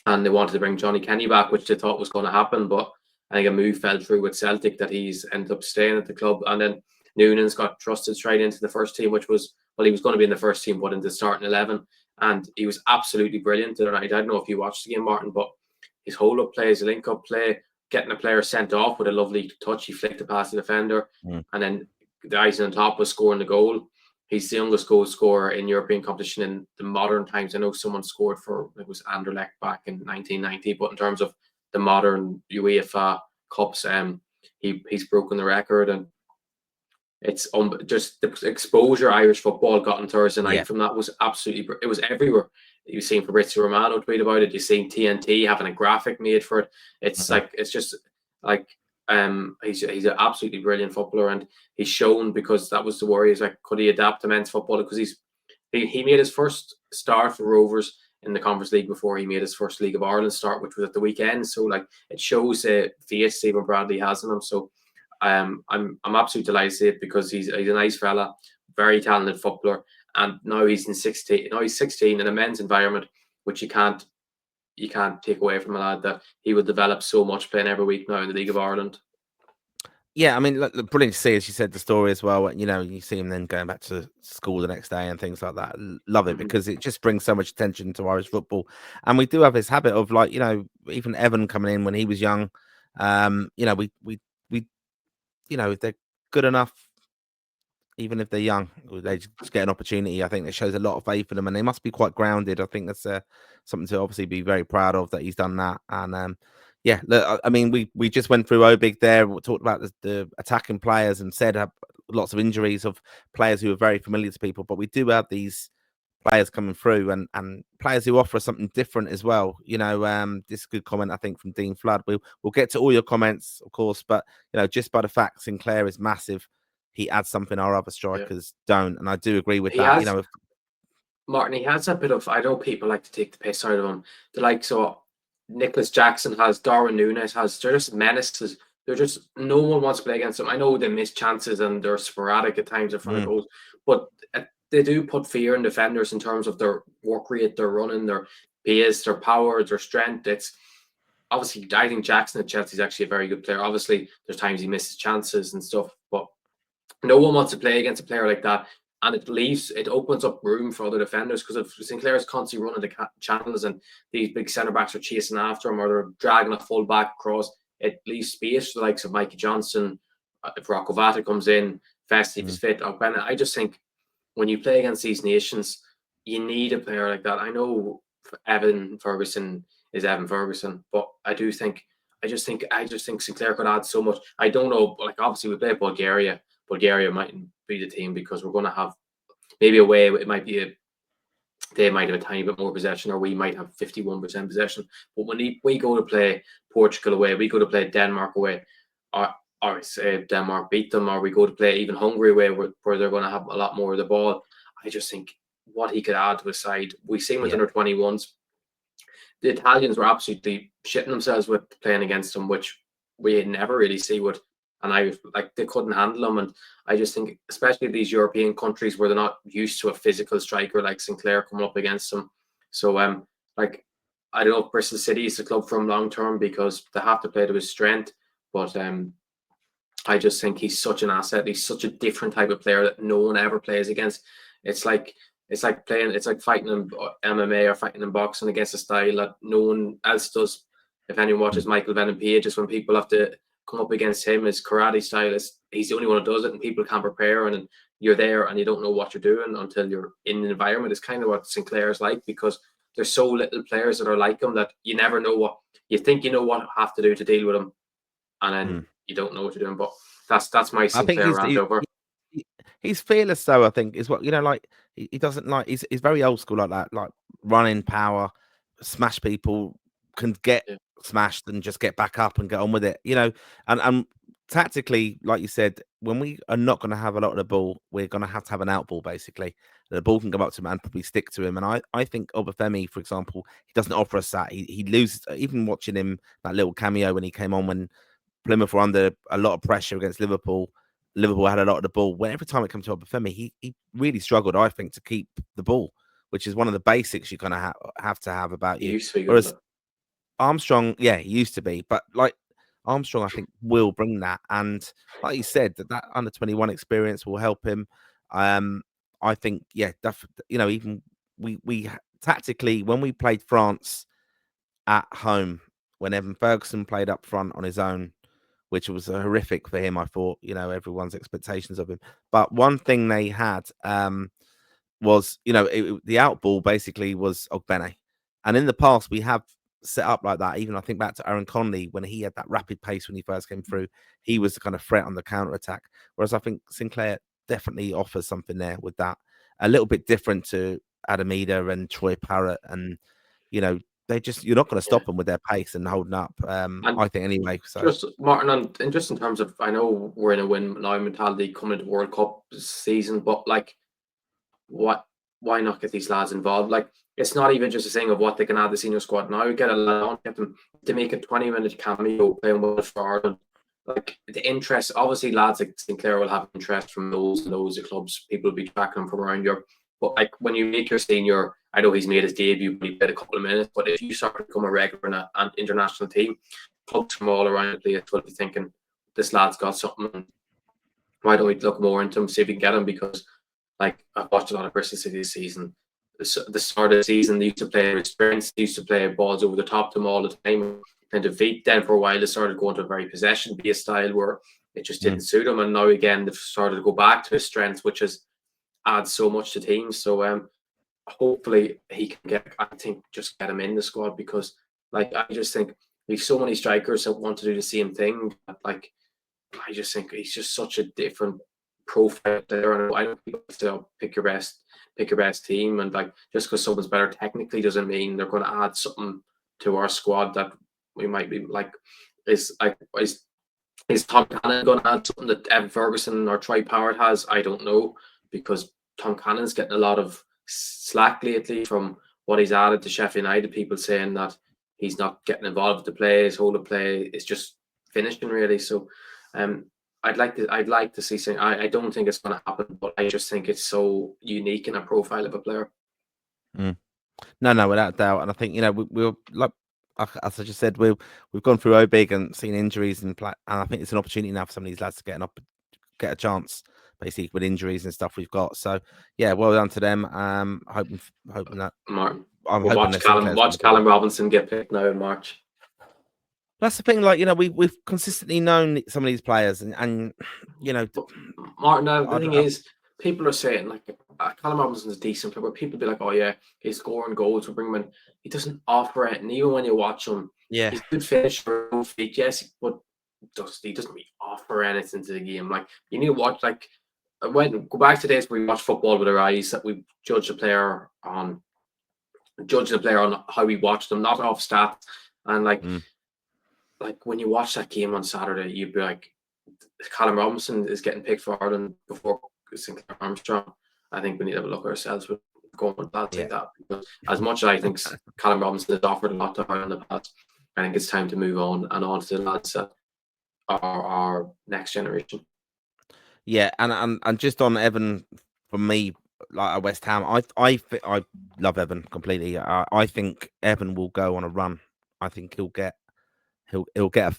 and they wanted to bring Johnny Kenny back, which they thought was going to happen, but I think a move fell through with Celtic that he's ended up staying at the club. And then Noonan's got trusted straight into the first team, which was, well, he was going to be in the first team, but in the starting 11. And he was absolutely brilliant tonight. I don't know if you watched the game, Martin, but his hold-up play, his link-up play, getting a player sent off with a lovely touch. He flicked it past the defender. And then the icing on top was scoring the goal. He's the youngest goal scorer in European competition in the modern times. I know someone scored for, it was Anderlecht back in 1990, but in terms of the modern UEFA Cups, he's broken the record, and it's just the exposure Irish football got on Thursday night from that was absolutely, it was everywhere. You've seen Fabrizio Romano tweet about it. You've seen TNT having a graphic made for it. It's like, it's just like, he's an absolutely brilliant footballer, and he's shown, because that was the worry, is like, could he adapt to men's football? Because he made his first start for Rovers in the Conference League before he made his first League of Ireland start, which was at the weekend. So, like, it shows the faith Stephen Bradley has in him. So I'm absolutely delighted to see it, because he's a nice fella, very talented footballer, and now he's 16. Now he's 16 in a men's environment, which you can't take away from a lad that he will develop so much playing every week now in the League of Ireland. Yeah, I mean, brilliant to see, as you said, the story as well. You know, you see him then going back to school the next day and things like that. Love it, because it just brings so much attention to Irish football. And we do have this habit of, like, you know, even Evan coming in when he was young. You know, we you know, if they're good enough, even if they're young, they just get an opportunity. I think that shows a lot of faith in them, and they must be quite grounded. I think that's something to obviously be very proud of, that he's done that. And yeah, look, I mean, we just went through OBIG there. We talked about the attacking players and said lots of injuries of players who are very familiar to people, but we do have these players coming through, and players who offer something different as well. You know, this is a good comment, I think, from Dean Flood. We'll get to all your comments, of course, but you know, just by the fact Sinclair is massive, he adds something our other strikers don't, and I do agree with that. You know, Martin, he has a bit of, I know people like to take the piss out of him. They're like, so Nicholas Jackson has, Darwin Núñez has, they're just menaces. They're just, no one wants to play against them. I know they miss chances and they're sporadic at times in front of goals, but they do put fear in defenders in terms of their work rate, their running, their pace, their power, their strength. It's obviously, I think Jackson at Chelsea is actually a very good player. Obviously, there's times he misses chances and stuff, but no one wants to play against a player like that. And it opens up room for other defenders, because if Sinclair is constantly running the channels and these big centre backs are chasing after him, or they're dragging a full back across, it leaves space for the likes of Mikey Johnson. If Rocco Vata comes in, Festive is fit, or Bennett. I just think when you play against these nations, you need a player like that. I know Evan Ferguson is Evan Ferguson, but I just think Sinclair could add so much. I don't know, like, obviously we play Bulgaria. Bulgaria mightn't be the team, because we're going to have maybe away. It might be they might have a tiny bit more possession, or we might have 51% possession. But when we go to play Portugal away, we go to play Denmark away, or say Denmark beat them, or we go to play even Hungary away, where they're going to have a lot more of the ball. I just think what he could add to a side. We've seen with under 21s, the Italians were absolutely shitting themselves with playing against them, which we never really see with. And they couldn't handle them. And I just think, especially these European countries where they're not used to a physical striker like Sinclair coming up against them. So, like, I don't know if Bristol City is the club for him long term, because they have to play to his strength. But I just think he's such an asset. He's such a different type of player that no one ever plays against. It's like fighting in MMA or fighting in boxing against a style that no one else does. If anyone watches Michael Venom Page, just when people have to come up against him, his karate style he's the only one who does it, and people can't prepare, and you're there and you don't know what you're doing until you're in the environment. It's kind of what Sinclair is like, because there's so little players that are like him that you never know what you think you know what you have to do to deal with him, and then you don't know what you're doing. But that's my Sinclair rant over. He's fearless, though. I think is what, you know, like, he doesn't like, he's very old school like that, like running power, smash people, can get smashed and just get back up and get on with it, you know. And tactically, like you said, when we are not going to have a lot of the ball, we're going to have an out ball, basically. The ball can come up to him and probably stick to him. And I think Obafemi, for example, he doesn't offer us that. He loses, even watching him, that little cameo when he came on when Plymouth were under a lot of pressure against Liverpool. Liverpool had a lot of the ball. When every time it comes to Obafemi, he really struggled, I think, to keep the ball, which is one of the basics you kind of have to have about you. Whereas Armstrong, he used to be, but like Armstrong, I think will bring that, and like you said, that under 21 experience will help him. I think, you know, even we tactically, when we played France at home, when Evan Ferguson played up front on his own, which was horrific for him, I thought, you know, everyone's expectations of him. But one thing they had was, you know, the out ball basically was Ogbene, and in the past we have set up like that. Even I think back to Aaron Conley when he had that rapid pace when he first came through, he was the kind of threat on the counter attack. Whereas I think Sinclair definitely offers something there with that, a little bit different to Adamida and Troy Parrott, and you know, you're not going to stop them with their pace and holding up. I think anyway. So just Martin, and just in terms of, I know we're in a win now mentality coming into World Cup season, but like, why not get these lads involved? Like, it's not even just a thing of what they can add the senior squad now. Get them to make a 20-minute cameo playing well for Ireland. like the interest, obviously lads like Sinclair will have interest from those and those clubs. People will be tracking him from around Europe. But like when you make your senior, I know he's made his debut, but he played a couple of minutes. But if you start to become a regular in an international team, clubs from all around the place will be thinking, this lad's got something. Why don't we look more into him, see if we can get him? Because like I've watched a lot of Bristol City this season. The start of the season, they used to play experience, they used to play balls over the top to them all the time and defeat. Then for a while, they started going to a very possession-based style where it just didn't suit them. And now again, they've started to go back to his strengths, which has adds so much to teams. So hopefully he can just get him in the squad, because like I just think we've so many strikers that want to do the same thing. Like I just think he's just such a different profile there, and I don't think you have to pick your best team, and like just because someone's better technically doesn't mean they're going to add something to our squad that we might be like is Tom Cannon going to add something that Evan Ferguson or Troy Power has? I don't know, because Tom Cannon's getting a lot of slack lately from what he's added to Sheffield United. People saying that he's not getting involved with the play, his whole play is just finishing really. So I'd like to see something. I don't think it's going to happen, but I just think it's so unique in a profile of a player. No, without a doubt. And I think we're like, as I just said, we've gone through OBIG and seen injuries and I think it's an opportunity now for some of these lads to get a chance, basically, with injuries and stuff we've got. So yeah, well done to them. Hoping that Martin, I'm we'll hoping watch Callum Robinson get picked now in March. That's the thing, like we've consistently known some of these players, and Martin. The thing is, people are saying like Callum Robinson's a decent player, but people be like, oh yeah, he's scoring goals, we'll bring him in. He doesn't offer it, and even when you watch him, yeah, he's a good finisher, yes, but he doesn't really offer anything to the game. Like you need to watch, like go back to days where we watch football with our eyes, that we judge a player on how we watch them, not off stats, and like when you watch that game on Saturday, you'd be like, Callum Robinson is getting picked for Ireland before Sinclair Armstrong. I think we need to have a look at ourselves with going with lads like that. Because as much as I think Callum Robinson has offered a lot to Ireland in the past, I think it's time to move on to the lads that are our next generation. Yeah, and just on Evan, for me, like at West Ham, I love Evan completely. I think Evan will go on a run. I think he'll get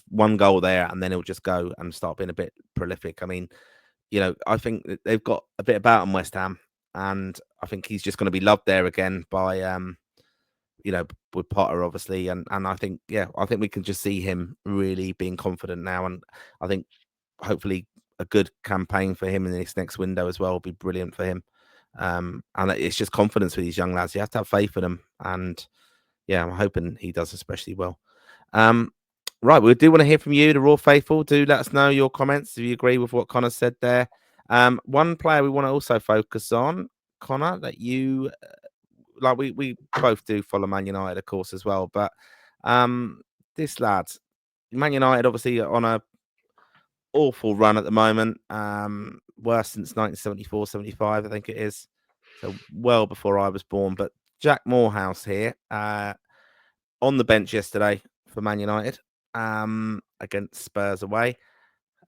one goal there, and then he'll just go and start being a bit prolific. I mean, I think that they've got a bit about him, West Ham, and I think he's just going to be loved there again by with Potter, obviously, and I think we can just see him really being confident now, and I think hopefully a good campaign for him in this next window as well will be brilliant for him. And it's just confidence with these young lads. You have to have faith in them, and yeah, I'm hoping he does especially well. Right, we do want to hear from you, the Raw Faithful. Do let us know your comments if you agree with what Connor said there. One player we want to also focus on, Connor, that you like. We both do follow Man United, of course, as well. But this lad, Man United, obviously on a awful run at the moment. Worst since 1974-75, I think it is. So well before I was born. But Jack Morehouse here, on the bench yesterday for Man United. Against Spurs away.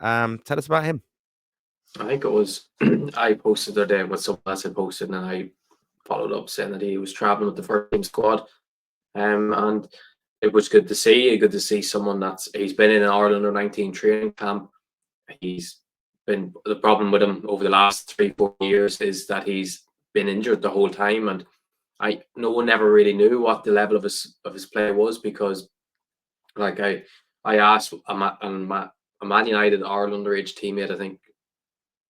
Tell us about him. I think it was I posted the other day what someone else had posted, and I followed up saying that he was traveling with the first team squad. And it was good to see someone he's been in an Ireland under-19 training camp. The problem with him over the last 3-4 years is that he's been injured the whole time, and no one ever really knew what the level of his play was, because like I asked a Man United Ireland underage teammate, I think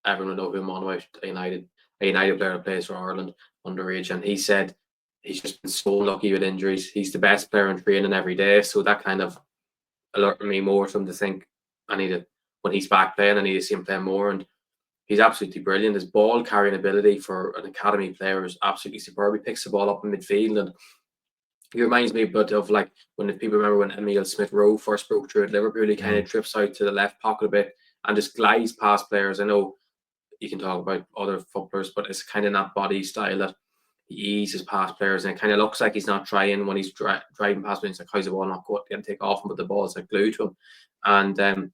everyone will know him on about a United player that plays for Ireland underage, and he said he's just been so lucky with injuries. He's the best player in training every day, so that kind of alerted me more to him to think when he's back playing, I need to see him play more. And he's absolutely brilliant. His ball carrying ability for an academy player is absolutely superb. He picks the ball up in midfield, and he reminds me a bit of like when people remember when Emile Smith-Rowe first broke through at Liverpool. He kind of trips out to the left pocket a bit and just glides past players. I know you can talk about other footballers, but it's kind of that body style that he eases past players, and it kind of looks like he's not trying when he's driving past me. He's like, how's the ball not going to take off him? But the ball's like glued to him. And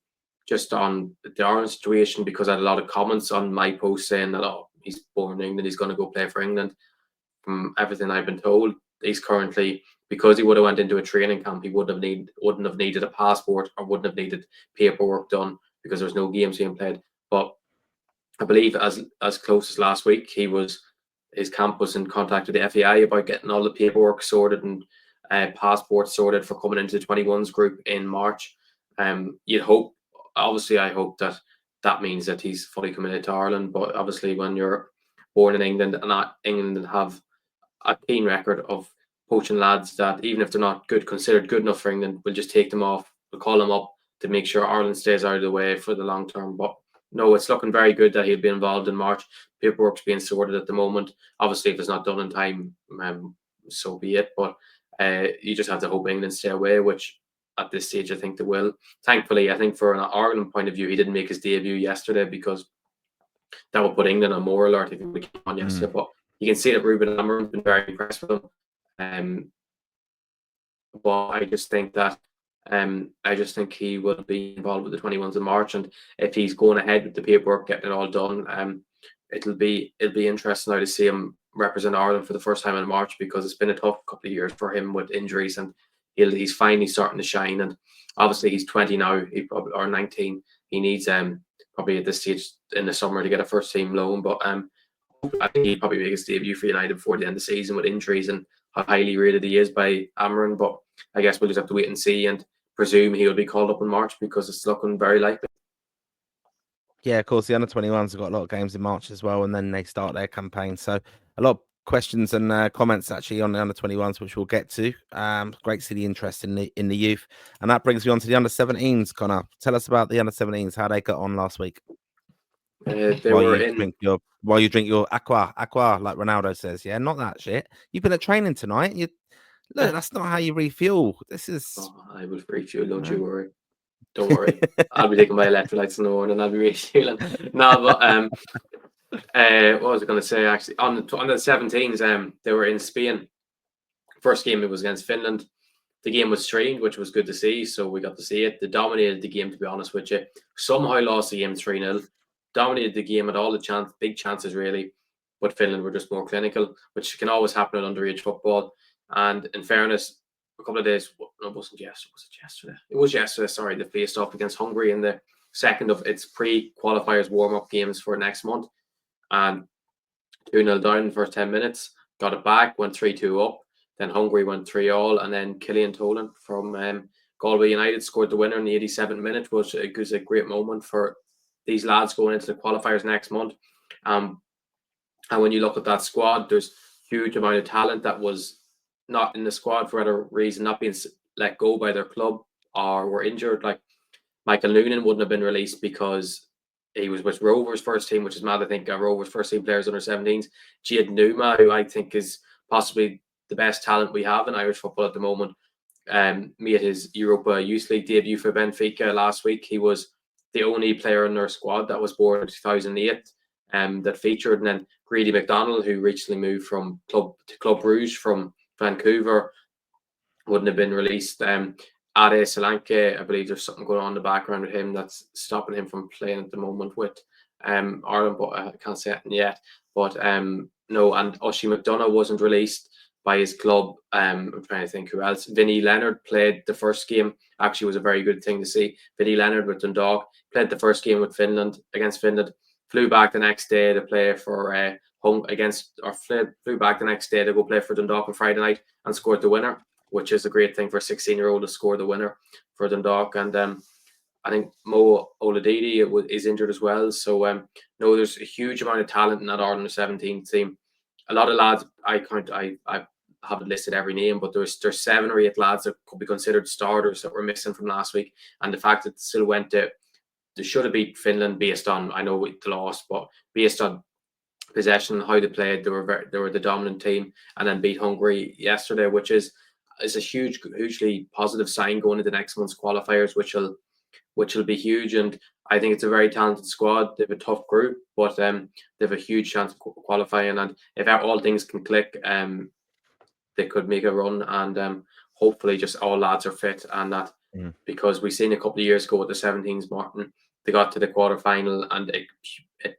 just on the Ireland situation, because I had a lot of comments on my post saying that, oh, he's born in England, he's going to go play for England. From everything I've been told, he's currently, because he would have went into a training camp, he wouldn't have needed a passport or wouldn't have needed paperwork done because there was no games being played. But I believe as close as last week, his camp was in contact with the FAI about getting all the paperwork sorted and passports sorted for coming into the 21s group in March. You'd hope, obviously, I hope that means that he's fully committed to Ireland. But obviously, when you're born in England and not England have a keen record of poaching lads that, even if they're not considered good enough for England, we'll just take them off, we'll call them up to make sure Ireland stays out of the way for the long term. But no, it's looking very good that he'll be involved in March. Paperwork's being sorted at the moment. Obviously, if it's not done in time, so be it. But you just have to hope England stay away, which at this stage I think they will. Thankfully, I think for an Ireland point of view, he didn't make his debut yesterday because that would put England on more alert if he came on yesterday. But you can see that Ruben Amorim's been very impressed with him. But I just think that he will be involved with the 21s in March, and if he's going ahead with the paperwork, getting it all done, it'll be interesting now to see him represent Ireland for the first time in March, because it's been a tough couple of years for him with injuries, and he's finally starting to shine. And obviously he's 20 now, or 19. He needs probably at this stage in the summer to get a first team loan, but I think he'd probably make his debut for United before the end of the season with injuries and how highly rated he is by Amorim. But I guess we'll just have to wait and see and presume he'll be called up in March, because it's looking very likely. Yeah, of course, the under-21s have got a lot of games in March as well, and then they start their campaign. So a lot of questions and comments actually on the under-21s, which we'll get to. Great to see the interest in the youth. And that brings me on to the under-17s, Connor. Tell us about the under-17s, how they got on last week. While you drink your aqua, like Ronaldo says. Yeah, not that shit. You've been at training tonight. Look, that's not how you refuel. This is. Oh, I will refuel. Don't you worry. Don't worry. I'll be taking my electrolytes in the morning and I'll be refueling. No, but what was I going to say? Actually, on the 17s, they were in Spain. First game it was against Finland. The game was streamed, which was good to see. So we got to see it. They dominated the game, to be honest with you. Somehow lost the game 3-0. Dominated the game at all the big chances really, but Finland were just more clinical, which can always happen in underage football. And in fairness, a couple of days, no, it wasn't yesterday. Was it yesterday? It was yesterday. Sorry, they faced off against Hungary in the second of its pre-qualifiers warm-up games for next month, and 2-0 down in the first 10 minutes. Got it back, went 3-2 up. Then Hungary went 3-3, and then Killian Tolan from Galway United scored the winner in the 87th minute, which was a great moment for these lads going into the qualifiers next month. And when you look at that squad, there's huge amount of talent that was not in the squad for whatever reason, not being let go by their club or were injured. Like Michael Noonan wouldn't have been released because he was with Rovers first team, which is mad. I think Rovers first team players under 17s. Jade Numa, who I think is possibly the best talent we have in Irish football at the moment, made his Europa Youth League debut for Benfica last week. He was the only player in their squad that was born in 2008 that featured. And then Grady McDonald, who recently moved from Club Brugge from Vancouver, wouldn't have been released. Ade Solanke, I believe there's something going on in the background with him that's stopping him from playing at the moment with Ireland, but I can't say it yet. But no, and Oshie McDonough wasn't released by his club. I'm trying to think who else. Vinnie Leonard played the first game. Actually, was a very good thing to see. Vinnie Leonard with Dundalk played the first game with Finland against Finland. Flew back the next day to play for flew back the next day to go play for Dundalk on Friday night and scored the winner, which is a great thing for a 16-year-old to score the winner for Dundalk. And I think Mo Oladidi is injured as well. So no, there's a huge amount of talent in that Ireland 17 team. A lot of lads, I haven't listed every name, but there's 7 or 8 lads that could be considered starters that were missing from last week. And the fact that it still went to, they should have beat Finland based on, I know the loss, but based on possession, how they played, they were the dominant team, and then beat Hungary yesterday, which is a hugely positive sign going into next month's qualifiers, which will be huge. And I think it's a very talented squad. They have a tough group, but they have a huge chance of qualifying. And if all things can click, they could make a run, and hopefully just all lads are fit and that because we seen a couple of years ago with the 17s, Martin, they got to the quarterfinal and it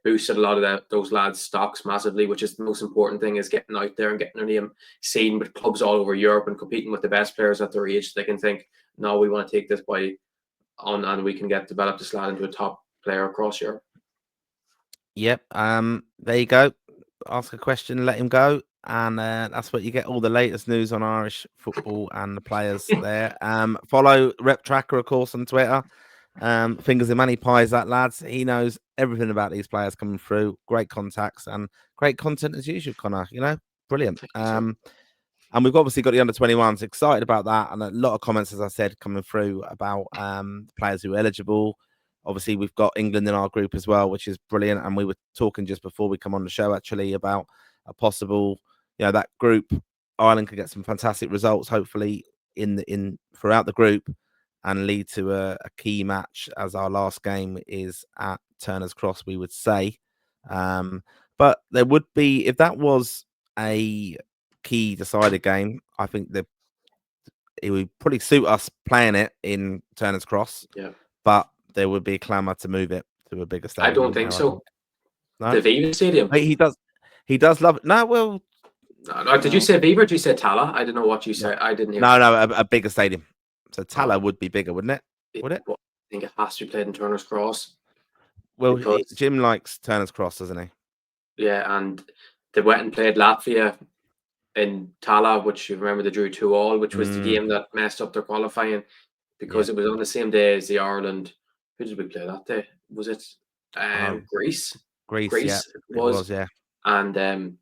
boosted a lot of those lads' stocks massively, which is the most important thing, is getting out there and getting their name seen with clubs all over Europe and competing with the best players at their age. They can think, no, we want to take this boy on and we can develop this lad into a top player across Europe. Yep. There you go. Ask a question, let him go. And that's what you get, all the latest news on Irish football and the players there. Follow Rep Tracker, of course, on Twitter. Fingers in money pies, that lads. He knows everything about these players coming through. Great contacts and great content as usual, Connor. Brilliant. And we've obviously got the under-21s. Excited about that, and a lot of comments, as I said, coming through about players who are eligible. Obviously, we've got England in our group as well, which is brilliant. And we were talking just before we come on the show, actually, about a possible, that group. Ireland could get some fantastic results, hopefully, in throughout the group, and lead to a key match, as our last game is at Turner's Cross, we would say. But there would be, if that was a key decider game, I think it would probably suit us playing it in Turner's Cross. Yeah. But there would be a clamour to move it to a bigger stadium. I don't think so. No? The Viva Stadium. He does love it. No, well. No, did you say Viva or did you say Tala? I don't know what you said. I didn't hear. No, a bigger stadium. So Tala would be bigger, wouldn't it? Would it? I think it has to be played in Turner's Cross. Well, Jim likes Turner's Cross, doesn't he? Yeah, and they went and played Latvia in Tala, which you remember they drew 2-2, which was the game that messed up their qualifying because it was on the same day as the Ireland. Who did we play that day? Was it Greece? Greece, yeah. It was, yeah. And I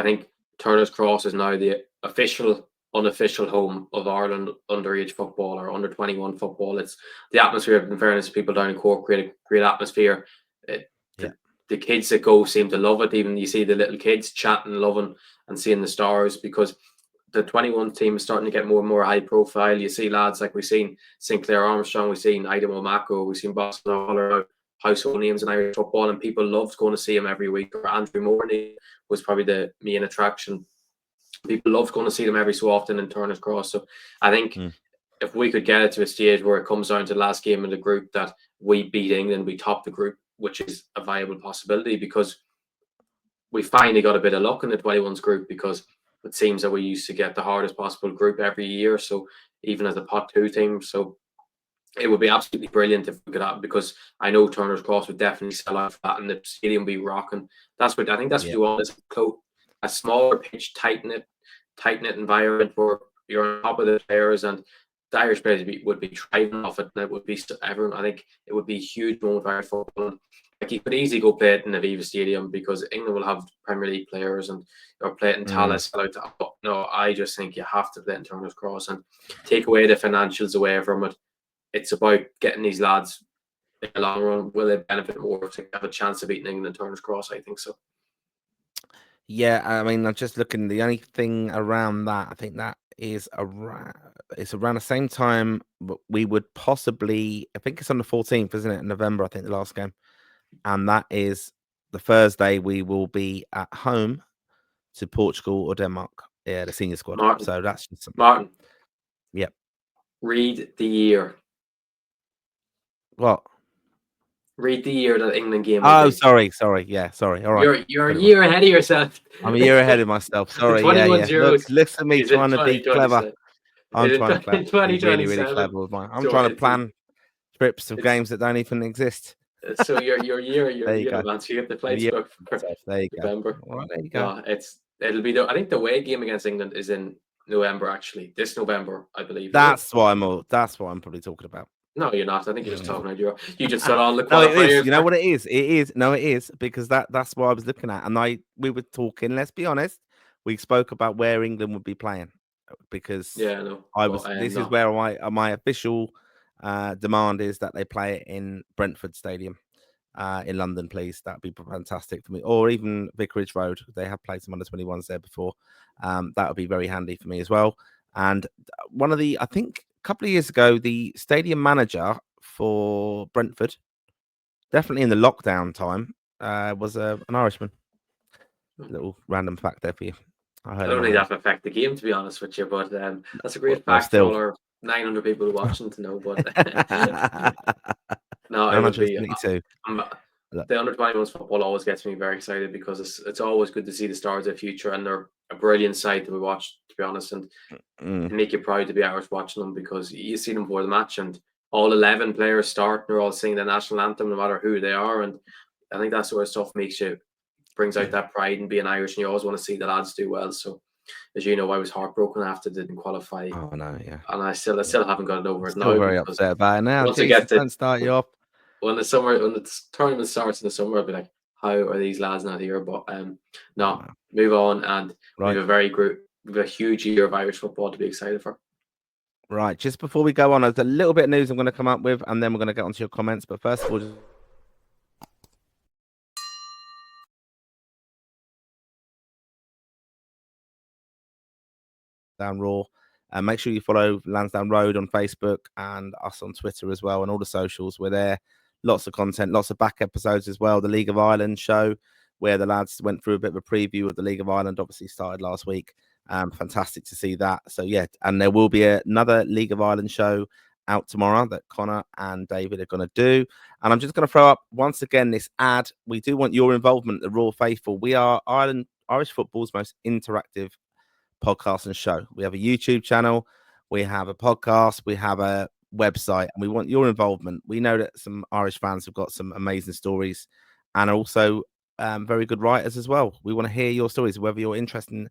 think Turner's Cross is now the unofficial home of Ireland underage football or under 21 football. It's the atmosphere. In fairness, people down in Cork create a great atmosphere. The kids that go seem to love it. Even you see the little kids chatting, loving, and seeing the stars, because the 21 team is starting to get more and more high profile. You see lads like we've seen Sinclair Armstrong, we've seen Ida Momako, we've seen Boston Holler, household names in Irish football, and people loved going to see him every week. Or Andrew Morney was probably the main attraction. People loved going to see them every so often in Turner's Cross. So I think if we could get it to a stage where it comes down to the last game in the group that we beat England, we top the group, which is a viable possibility, because we finally got a bit of luck in the 21s group, because it seems that we used to get the hardest possible group every year. So even as a pot 2 team, so it would be absolutely brilliant if we could have, because I know Turner's Cross would definitely sell out for that and the stadium would be rocking. That's what you want, is a smaller pitch, tight knit environment where you're on top of the players, and the Irish players would be thriving off it, and it would be everyone. I think it would be a huge moment for Irish football. Like, you could easily go play it in the Aviva Stadium, because England will have Premier League players, and or play it in Talis. No, I just think you have to play it in Turner's Cross and take away the financials away from it. It's about getting these lads in the long run. Will they benefit more to have a chance of beating England in Turner's Cross? I think so. Yeah, I mean, I'm just looking. The only thing around that, I think that is it's around the same time. But we would possibly, I think it's on the 14th, isn't it? In November, I think, the last game, and that is the Thursday. We will be at home to Portugal or Denmark. Yeah, the senior squad. Martin, so that's just Martin. Yep. Read the year. What? Read the year that England game. Oh, sorry. Yeah, sorry. All right. You're a year ahead of yourself. I'm a year ahead of myself. Sorry. Yeah. Look at me trying to be clever. I'm trying to be really, really clever with mine. I'm trying to plan trips of games that don't even exist. So your year advance. You get the flights booked for there you November. Go. Well, there you go. No, it'll be I think the away game against England is in November, actually. This November, I believe. That's what I'm probably talking about. No, you're not. I think you're just talking about you just said all the No, it is. You know what it is? It is because that's what I was looking at, and we were talking. Let's be honest. We spoke about where England would be playing, because this is where my official demand is that they play it in Brentford Stadium in London, please. That'd be fantastic for me, or even Vicarage Road. They have played some under 21s there before. That would be very handy for me as well. And I think a couple of years ago, the stadium manager for Brentford, definitely in the lockdown time, was an Irishman. Little random fact there for you. I I heard don't him think out. that will affect the game, to be honest with you. But that's a great Well, fact for still. all our 900 people watching to know. But no, it would be. 972. Look. The under 21s football always gets me very excited because it's always good to see the stars of the future, and they're a brilliant sight to watch, to be honest, and they make you proud to be Irish watching them because you see them before the match and all 11 players start, they're all singing the national anthem no matter who they are, and I think that sort of stuff brings out that pride in being Irish, and you always want to see the lads do well. So, as you know, I was heartbroken after they didn't qualify. Oh no, yeah. And I still haven't got it over it Still now. very Because upset about it now. once Jesus, don't start you off. when the tournament starts in the summer, I'll be like, how are these lads not here? But no, move on, and right. we have a huge year of Irish football to be excited for. Right, just before we go on, there's a little bit of news I'm going to come up with, and then we're going to get onto your comments. But first of all, Lansdowne Raw. And make sure you follow Lansdowne Road on Facebook and us on Twitter as well, and all the socials. We're there. Lots of content, lots of back episodes as well. The League of Ireland show, where the lads went through a bit of a preview of the League of Ireland, obviously started last week. Fantastic to see that. So, yeah, and there will be another League of Ireland show out tomorrow that Connor and David are going to do. And I'm just going to throw up once again this ad. We do want your involvement, the Raw Faithful. We are Irish football's most interactive podcast and show. We have a YouTube channel, we have a podcast, we have a website, and we want your involvement. We know that some Irish fans have got some amazing stories and also very good writers as well. We want to hear your stories, whether you're interested in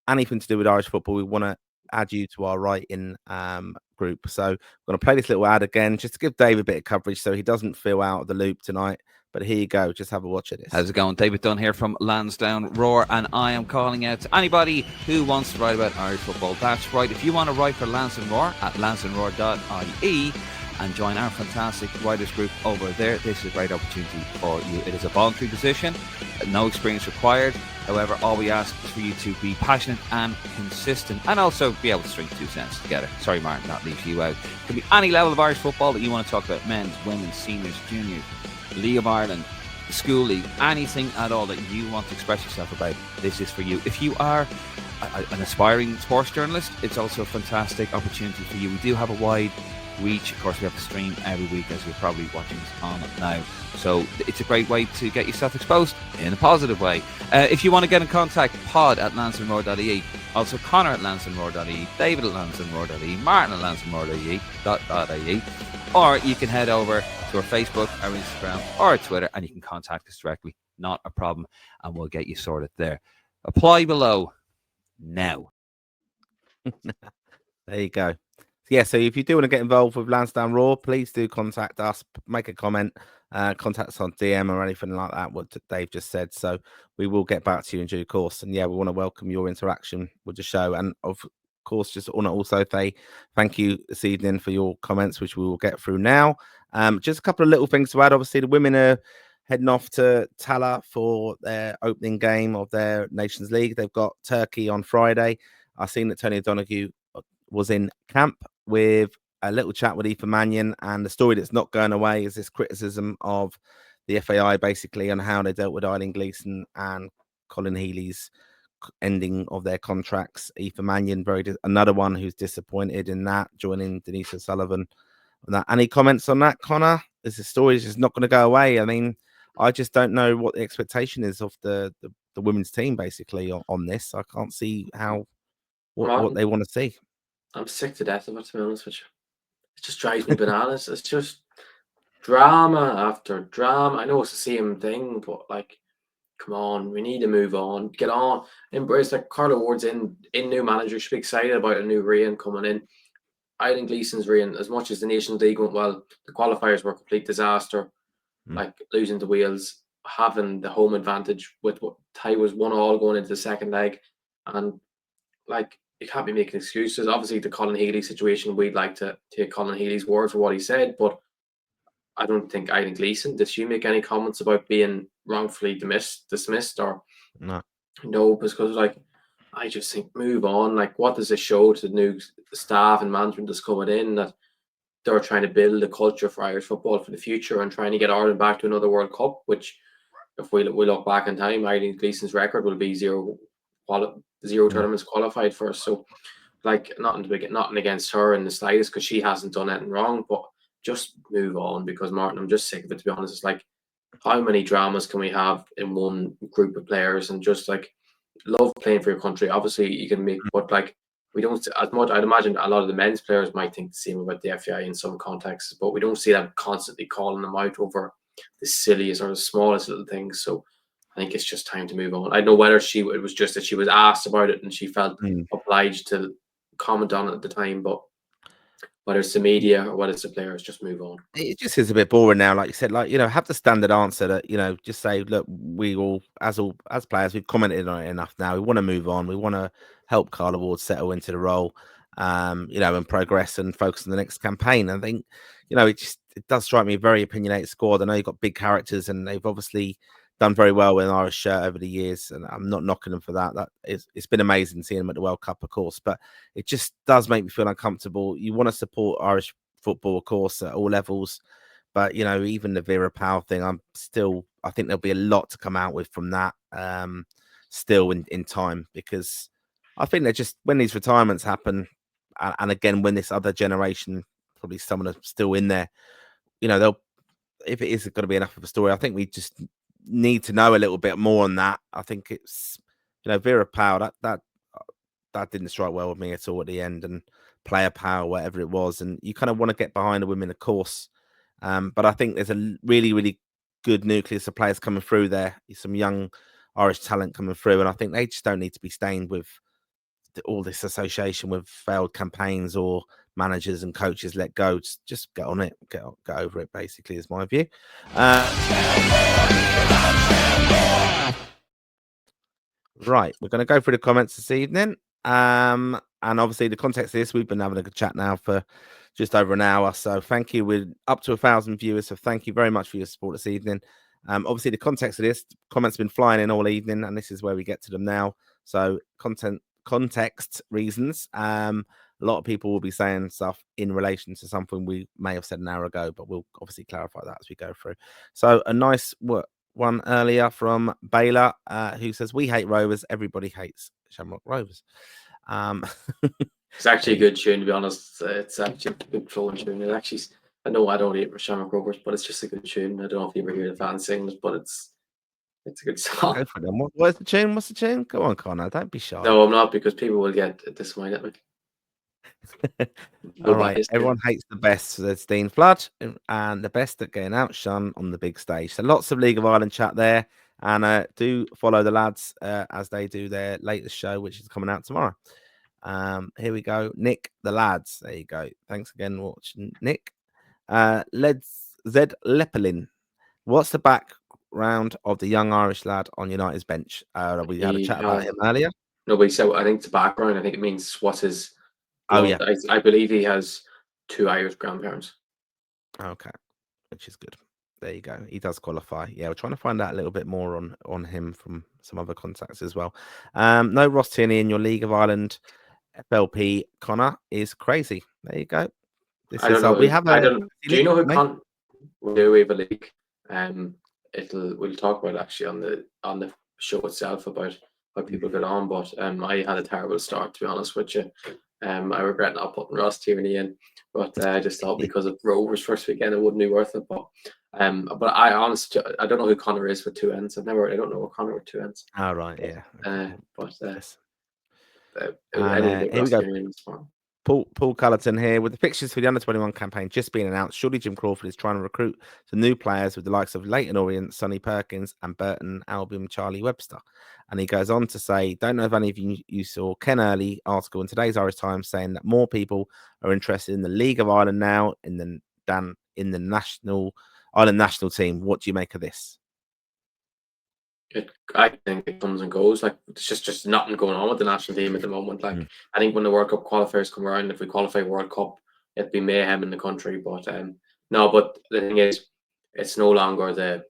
anything to do with Irish football. We want to add you to our writing group. So I'm going to play this little ad again just to give Dave a bit of coverage so he doesn't feel out of the loop tonight. But here you go. Just have a watch of this. How's it going? David Dunn here from Lansdowne Roar, and I am calling out to anybody who wants to write about Irish football. That's right. If you want to write for Lansdowne Roar at lansdowneroar.ie and join our fantastic writers group over there, this is a great opportunity for you. It is a voluntary position, no experience required. However, all we ask is for you to be passionate and consistent, and also be able to string 2 cents together. Sorry, Martin, that leaves you out. It can be any level of Irish football that you want to talk about: men's, women's, seniors, juniors, League of Ireland, School League, anything at all that you want to express yourself about. This is for you. If you are an aspiring sports journalist, it's also a fantastic opportunity for you. We do have a wide reach. Of course, we have to stream every week, as you're probably watching this on now. So it's a great way to get yourself exposed in a positive way. If you want to get in contact, pod@lansdowneroar.ie. Also Connor at lansdowneroar.ie, David at lansdowneroar.ie, Martin at lansdowneroar.ie. Or you can head over to our Facebook, our Instagram, or our Twitter, and you can contact us directly. Not a problem, and we'll get you sorted there. Apply below now. There you go. Yeah, so if you do want to get involved with Lansdowne Raw, please do contact us, make a comment, contact us on DM or anything like that, what Dave just said. So we will get back to you in due course. And yeah, we want to welcome your interaction with the show. And of course, just want to also say thank you this evening for your comments, which we will get through now. Just a couple of little things to add. Obviously, the women are heading off to Tala for their opening game of their Nations League. They've got Turkey on Friday. I've seen that Tony O'Donoghue was in camp with a little chat with Aoife Mannion, and the story that's not going away is this criticism of the FAI basically on how they dealt with Ireland Gleeson and Colin Healy's ending of their contracts. Aoife Mannion, another one who's disappointed in that, joining Denise O'Sullivan. Any comments on that, Connor? Is the story just not going to go away? I mean, I just don't know what the expectation is of the women's team basically on this. I can't see what they want to see. I'm sick to death of it, to be honest with you. It just drives me bananas. It's just drama after drama. I know it's the same thing, but like, come on, we need to move on. Get on. Embrace, like, Carla Ward's in new manager. Should be excited about a new reign coming in. Ireland Gleeson's reign, as much as the Nations League went well, the qualifiers were a complete disaster. Like losing to Wales, having the home advantage with what tie was 1-1 going into the second leg, and like, you can't be making excuses. Obviously, the Colin Healy situation, we'd like to take Colin Healy's word for what he said, but I don't think Ireland Gleeson, did she make any comments about being wrongfully dismissed or no? Because like, I just think move on. Like, what does this show to the new staff and management that's coming in, that they're trying to build a culture for Irish football for the future and trying to get Ireland back to another World Cup, which if we look back in time, Ireland Gleeson's record will be 0 0 tournaments qualified for. So, like, nothing against her in the slightest, because she hasn't done anything wrong, but just move on, because Martin, I'm just sick of it, to be honest. It's like, how many dramas can we have in one group of players? And just like, love playing for your country. Obviously, you can make, but like, we don't as much. I'd imagine a lot of the men's players might think the same about the FAI in some contexts, but we don't see them constantly calling them out over the silliest or the smallest little things. So I think it's just time to move on. I don't know whether it was just that she was asked about it and she felt obliged to comment on it at the time, but whether it's the media or whether it's the players, just move on. It just is a bit boring now, like you said. Like, have the standard answer that, just say, look, we all as players, we've commented on it enough now. We want to move on. We want to help Carla Ward settle into the role, and progress and focus on the next campaign. I think, it does strike me a very opinionated squad. I know you've got big characters, and they've obviously done very well with an Irish shirt over the years, and I'm not knocking them for that. It's been amazing seeing them at the World Cup, of course, but it just does make me feel uncomfortable. You want to support Irish football, of course, at all levels, but even the Vera Powell thing, I think there'll be a lot to come out with from that, still in time, because I think they're just, when these retirements happen, and again when this other generation, probably someone are still in there, they'll, if it is going to be enough of a story, I think we just need to know a little bit more on that. I think it's, Vera Powell, that didn't strike well with me at all at the end, and player power, whatever it was, and you kind of want to get behind the women, of course, but I think there's a really, really good nucleus of players coming through there, some young Irish talent coming through, and I think they just don't need to be stained with all this association with failed campaigns or managers and coaches let go. Just get on it, get over it, basically, is my view. Right, we're going to go through the comments this evening, and obviously the context of this, we've been having a good chat now for just over an hour, so thank you. We're up to 1,000 viewers, so thank you very much for your support this evening. Obviously the context of this, comments have been flying in all evening, and this is where we get to them now. So context reasons, a lot of people will be saying stuff in relation to something we may have said an hour ago, but we'll obviously clarify that as we go through. So a nice one earlier from Baylor, who says, we hate Rovers, everybody hates Shamrock Rovers. It's actually a good tune, to be honest. It's actually a good flowing tune. It actually, I know I don't hate Shamrock Rovers, but it's just a good tune. I don't know if you ever hear the fans sing it, but it's a good song. Go for them. What's the tune? What's the tune? Go on, Connor. Don't be shy. No, I'm not, because people will get disappointed at me. All right. Everyone hates the best, says Dean Flood, and the best at getting outshone on the big stage. So lots of League of Ireland chat there, and do follow the lads as they do their latest show, which is coming out tomorrow. Here we go. Nick, the lads. There you go. Thanks again for watching, Nick. Zed Lepelin. What's the background of the young Irish lad on United's bench? We had a chat about him earlier. Nobody said. I think it's background. I think it means what's his. Oh yeah. I believe he has 2 Irish grandparents. Okay, which is good. There you go. He does qualify. Yeah, we're trying to find out a little bit more on him from some other contacts as well. No Ross Tierney in your League of Ireland FLP. Connor is crazy. There you go. Do you know who we have a league? We'll talk about it actually on the show itself about how people get on. But I had a terrible start, to be honest with you. I regret not putting Ross Tierney in, but I just thought because of Rovers first weekend it wouldn't be worth it. But I honestly, I don't know who Connor is with 2 N's. I don't know what Connor with 2 N's. Oh right, yeah. Here we go. Paul Cullerton here with the fixtures for the under-21 campaign just being announced. Surely Jim Crawford is trying to recruit some new players with the likes of Leighton Orient, Sonny Perkins, and Burton Albion Charlie Webster. And he goes on to say, don't know if any of you saw Ken Early article in today's Irish Times saying that more people are interested in the League of Ireland now than in the Ireland national team. What do you make of this? I think it comes and goes. Like, it's just nothing going on with the national team at the moment. Like, I think when the World Cup qualifiers come around, if we qualify World Cup, it'd be mayhem in the country. But no. But the thing is, it's no longer the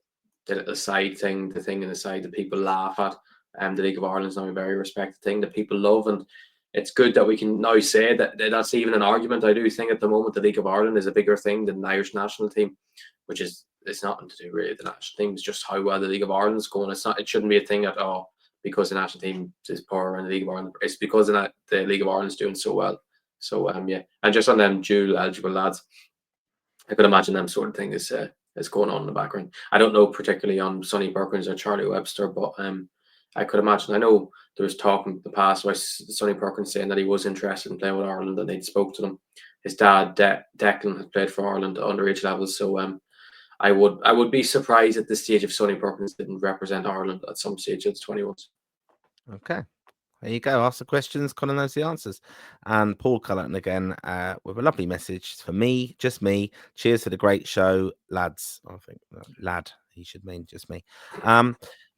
little side thing, the thing in the side that people laugh at. The League of Ireland is now a very respected thing that people love, and it's good that we can now say that that's even an argument. I do think at the moment the League of Ireland is a bigger thing than the Irish national team, which is. It's nothing to do really with the national team. It's just how well the League of Ireland's going. It shouldn't be a thing that because the national team is poor and the League of Ireland. It's because the League of Ireland is doing so well. So yeah, and just on them dual eligible lads, I could imagine them sort of thing is going on in the background. I don't know particularly on Sonny Perkins or Charlie Webster, but I could imagine. I know there was talk in the past by Sonny Perkins saying that he was interested in playing with Ireland and they'd spoke to them. His dad, Declan, has played for Ireland at underage levels, so I would be surprised at this stage if Sonny Perkins didn't represent Ireland at some stage of the 21s. Okay. There you go. Ask the questions, Connor knows the answers. And Paul Cullerton again with a lovely message for me, just me. Cheers for the great show, lads. I think lad, he should mean just me. And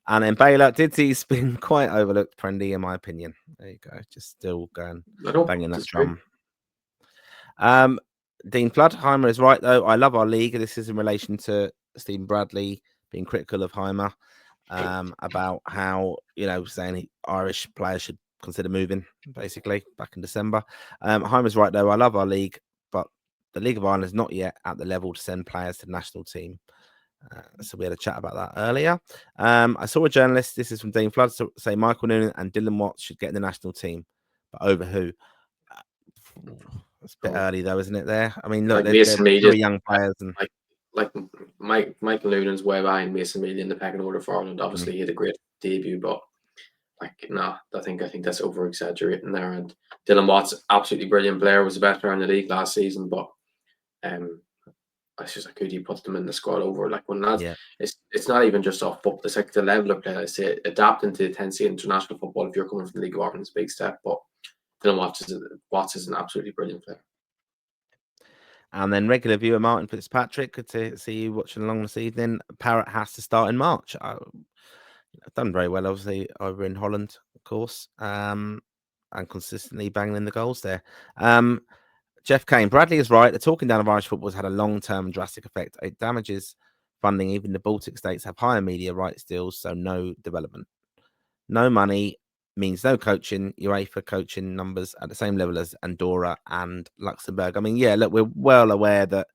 then Baylor, Didzy's been quite overlooked, Prendy, in my opinion. There you go. Just still going banging that drum. Dean Flood, Heimer is right though. I love our league. This is in relation to Stephen Bradley being critical of Heimer. About how, saying Irish players should consider moving, basically, back in December. Heimer's right, though. I love our league, but the League of Ireland is not yet at the level to send players to the national team. So we had a chat about that earlier. I saw a journalist, this is from Dean Flood, say Michael Noonan and Dylan Watts should get in the national team, but over who? It's a bit early, though, isn't it, there? I mean, look, they're very young players. And like Michael Noonan's way behind Mason Mealy in the pecking order for Ireland. Obviously, he had a great debut, but I think that's over exaggerating there. And Dylan Watts, absolutely brilliant player, was the best player in the league last season. But it's just like, could you put them in the squad over like when lads? Yeah. It's not even just off football. It's like the level of play. I say adapting to intensity international football. If you're coming from the League of Ireland, it's a big step. But Dylan Watts is an absolutely brilliant player. And then regular viewer Martin Fitzpatrick, good to see you watching along this evening. Parrot has to start in March. I've done very well, obviously, over in Holland, of course, and consistently banging in the goals there. Jeff Kane, Bradley is right. The talking down of Irish football has had a long-term drastic effect. It damages funding. Even the Baltic states have higher media rights deals, so no development. No money means no coaching. UEFA coaching numbers at the same level as Andorra and Luxembourg. I mean, yeah, look, we're well aware that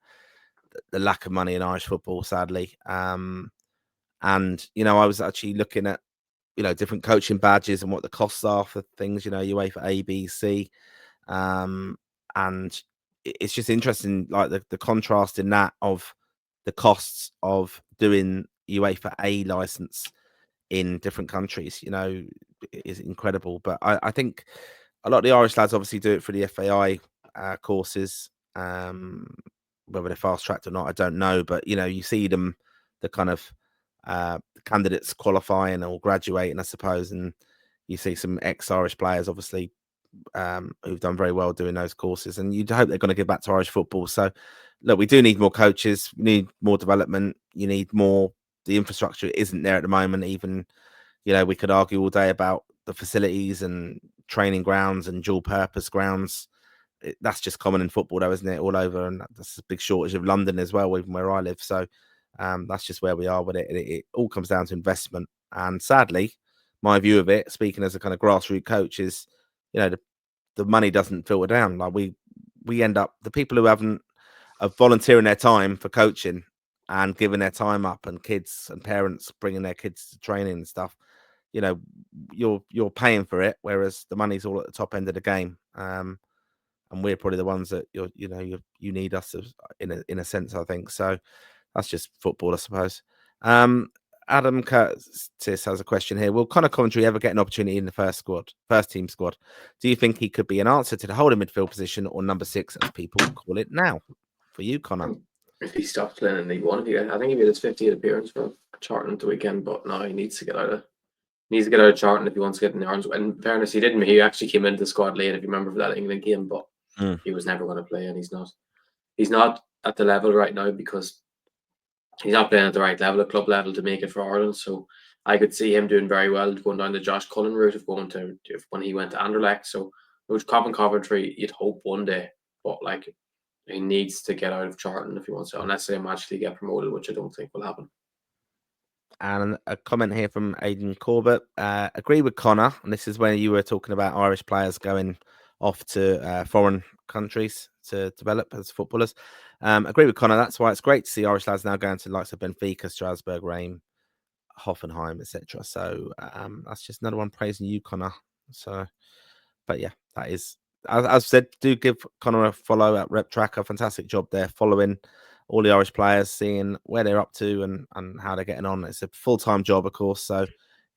the lack of money in Irish football, sadly. And, I was actually looking at, different coaching badges and what the costs are for things, UEFA A, B, C. And it's just interesting, like the contrast in that of the costs of doing UEFA A license in different countries, is incredible. But I think a lot of the Irish lads obviously do it for the FAI courses. Whether they're fast tracked or not, I don't know. But you see them, the kind of candidates qualifying or graduating, I suppose, and you see some ex-Irish players, obviously, who've done very well doing those courses, and you'd hope they're going to give back to Irish football. So, look, we do need more coaches. We need more development. You need more. The infrastructure isn't there at the moment. Even, we could argue all day about the facilities and training grounds and dual purpose grounds. That's just common in football, though, isn't it? All over, and that's a big shortage of London as well, even where I live. So that's just where we are with it. It all comes down to investment. And sadly, my view of it, speaking as a kind of grassroots coach, is, the money doesn't filter down. Like we end up, the people who are volunteering their time for coaching and giving their time up, and kids and parents bringing their kids to training and stuff, you're paying for it, whereas the money's all at the top end of the game. And we're probably the ones that you need us in a sense, I think. So that's just football, I suppose. Adam Curtis has a question here. Will Conor Coventry ever get an opportunity in the first team squad? Do you think he could be an answer to the holding midfield position, or number 6, as people call it now? For you, Conor. If he stops playing in League One, I think he made his 50th appearance for Charlton the weekend, but no, he needs to get out of Charlton if he wants to get in the Ireland. In fairness, he didn't. He actually came into the squad late, if you remember, for that England game, but he was never going to play, and he's not at the level right now because he's not playing at the right level, at club level, to make it for Ireland. So I could see him doing very well going down the Josh Cullen route when he went to Anderlecht. So with Coventry, you'd hope one day, but like he needs to get out of Charlton if he wants to, unless they magically get promoted, which I don't think will happen. And a comment here from Aidan Corbett. Agree with Conor, and this is when you were talking about Irish players going off to foreign countries to develop as footballers. Agree with Conor. That's why it's great to see Irish lads now going to the likes of Benfica, Strasbourg, Reims, Hoffenheim, etc. So that's just another one praising you, Connor. So, but yeah, that is, as I've said, do give Connor a follow at Rep Tracker. Fantastic job there, following all the Irish players, seeing where they're up to and how they're getting on. It's a full-time job, of course, so it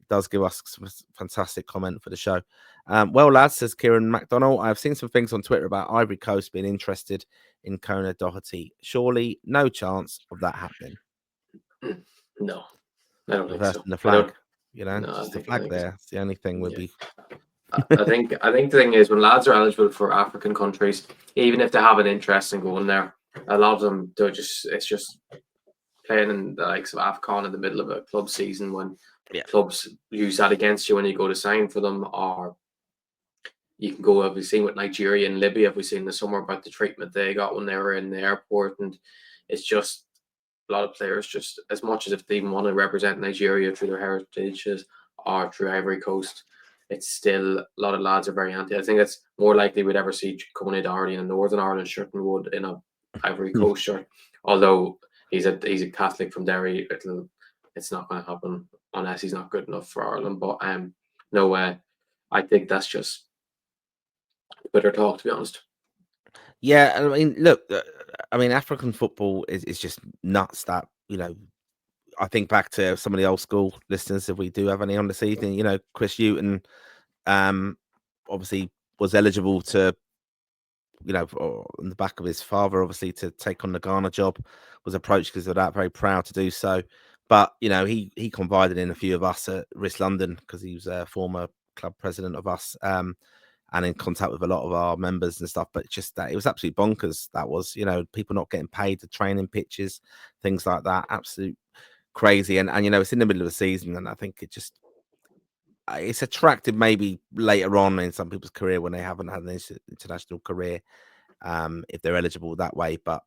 does give us some fantastic comment for the show. Well, lads, says Kieran McDonald, I've seen some things on Twitter about Ivory Coast being interested in Conor Doherty. Surely no chance of that happening. No, I don't think so. Reversing the flag, you know, No, just the I flag think there. It's the only thing would Yeah. be. I think the thing is, when lads are eligible for African countries, even if they have an interest in going there, a lot of them it's just playing in the likes of AFCON in the middle of a club season when clubs use that against you when you go to sign for them, or you can go. We've seen with Nigeria and Libya, we've seen this summer about the treatment they got when they were in the airport, and it's just a lot of players, just as much as if they even want to represent Nigeria through their heritages or through Ivory Coast, it's still a lot of lads are very anti. I think it's more likely we'd ever see Conor Doherty in a Northern Ireland shirt than would in a Ivory Coast shirt. Although he's a Catholic from Derry, it's not going to happen unless he's not good enough for Ireland. But no way. I think that's just Twitter talk, to be honest. Yeah, I mean, look, I mean, African football is just nuts. That, you know, I think back to some of the old school listeners, if we do have any on this evening, you know, Chris Hughton, obviously was eligible to, you know, on the back of his father, obviously, to take on the Ghana job, was approached because of that, very proud to do so. But, you know, he confided in a few of us at Risk London because he was a former club president of us, and in contact with a lot of our members and stuff. But just that, it was absolutely bonkers. That was, you know, people not getting paid to training pitches, things like that. Absolute crazy. And you know, it's in the middle of the season, and I think it's attractive maybe later on in some people's career when they haven't had an international career, if they're eligible that way. But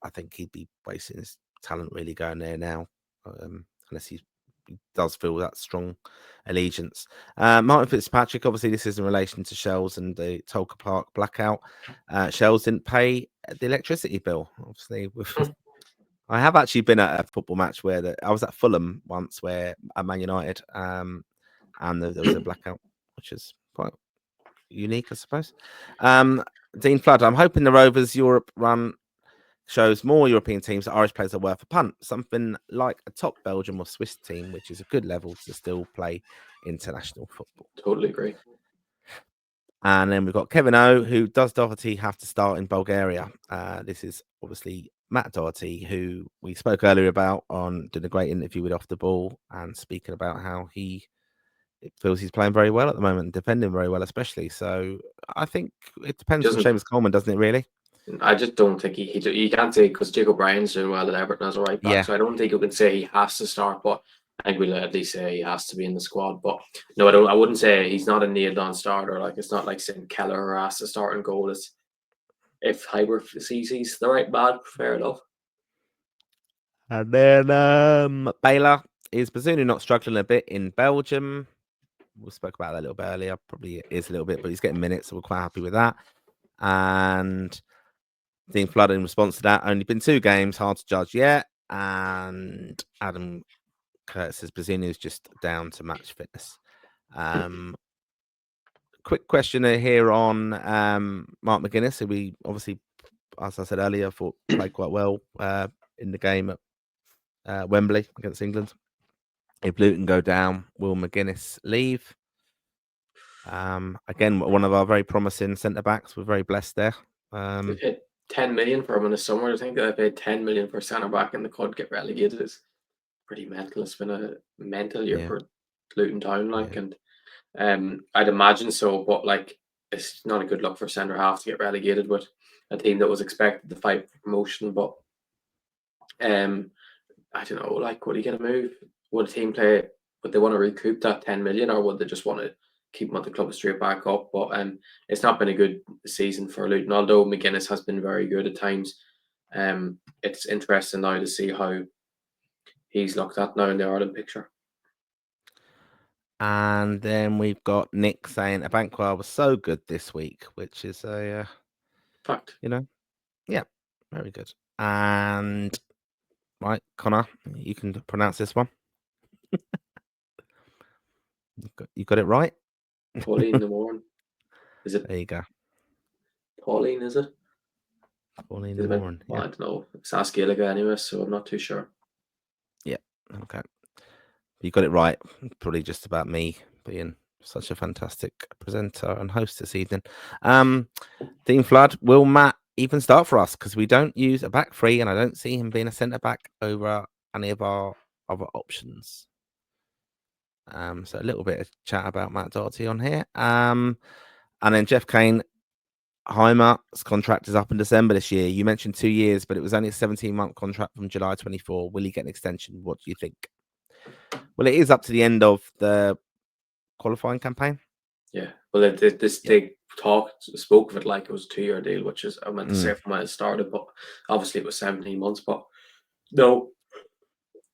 I think he'd be wasting his talent really going there now, unless he does feel that strong allegiance. Martin Fitzpatrick, obviously this is in relation to Shells and the Tolka Park blackout. Shells didn't pay the electricity bill, obviously. I have actually been at a football match where I was at Fulham once, where at Man United, and there was a blackout, which is quite unique, I suppose. Dean Flood, I'm hoping the Rovers Europe run shows more European teams that Irish players are worth a punt, something like a top Belgium or Swiss team, which is a good level to still play international football. Totally agree. And then we've got Kevin O, who does Doherty have to start in Bulgaria? This is obviously Matt Doherty, who we spoke earlier about on doing a great interview with Off the Ball and speaking about how it feels he's playing very well at the moment, defending very well, especially. So I think it depends on Seamus Coleman, doesn't it, really? I just don't think he can't say, because Jacob Bryan's doing well at Everton as a right back, so I don't think you can say he has to start, but I think we'll at least say he has to be in the squad. But no, I wouldn't say he's not a nailed-on starter. Like, it's not like saying Keller has to start in goal. It's if Hyber sees he's the right man, fair enough. And then Baylor, is Bazunu not struggling a bit in Belgium? We spoke about that a little bit earlier. Probably is a little bit, but he's getting minutes, so we're quite happy with that. And Dean Flood, in response to that, only been 2 games, hard to judge yet. And Adam Curtis says Bazzinu's just down to match fitness. Quick question here on Mark McGuinness, who we obviously, as I said earlier, thought played quite well in the game at Wembley against England. If Luton go down, will McGuinness leave? Again, one of our very promising centre backs. We're very blessed there. They paid 10 million for him in the summer. I think they paid 10 million for centre back, and the could get relegated. It's pretty mental. It's been a mental year for Luton Town, and I'd imagine so. But like, it's not a good look for centre half to get relegated with a team that was expected to fight for promotion. But I don't know. Like, would he get a move? Would a team play? Would they want to recoup that 10 million, or would they just want to keep him at the club straight back up? But it's not been a good season for Luton, although McGuinness has been very good at times. It's interesting now to see how he's looked at now in the Ireland picture. And then we've got Nick saying Abankwah was so good this week, which is a fact. You know, yeah, very good. And right, Connor, you can pronounce this one. You got it right. Pauline in the morning. Is it There you go. Pauline? Is it? Pauline Is it Moran. well, Yeah. I don't know. It's Gaelica anyway, so I'm not too sure. Yeah. Okay. You got it right. Probably just about me being such a fantastic presenter and host this evening. Dean Flood, will Matt even start for us? Because we don't use a back three, and I don't see him being a centre back over any of our other options. So a little bit of chat about Matt Doherty on here. And then Jeff Kane, Heimer's contract is up in December this year. You mentioned 2 years, but it was only a 17-month contract from July 24. Will he get an extension? What do you think? Well, it is up to the end of the qualifying campaign. Yeah. Well, they spoke of it like it was a 2-year deal, which is I meant to say from when it started, but obviously it was 17 months. But no,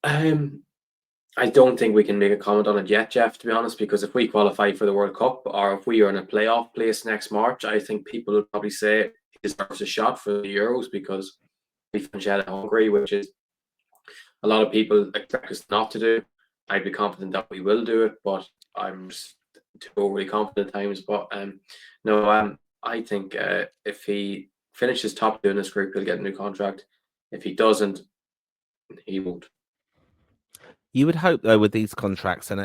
I don't think we can make a comment on it yet, Jeff, to be honest, because if we qualify for the World Cup or if we are in a playoff place next March, I think people will probably say he deserves a shot for the Euros because we finished out at Hungary, which is a lot of people expect us not to do. I'd be confident that we will do it, but I'm just too overly confident at times. But no, I think if he finishes top 2 in this group, he'll get a new contract. If he doesn't, he won't. You would hope, though, with these contracts, and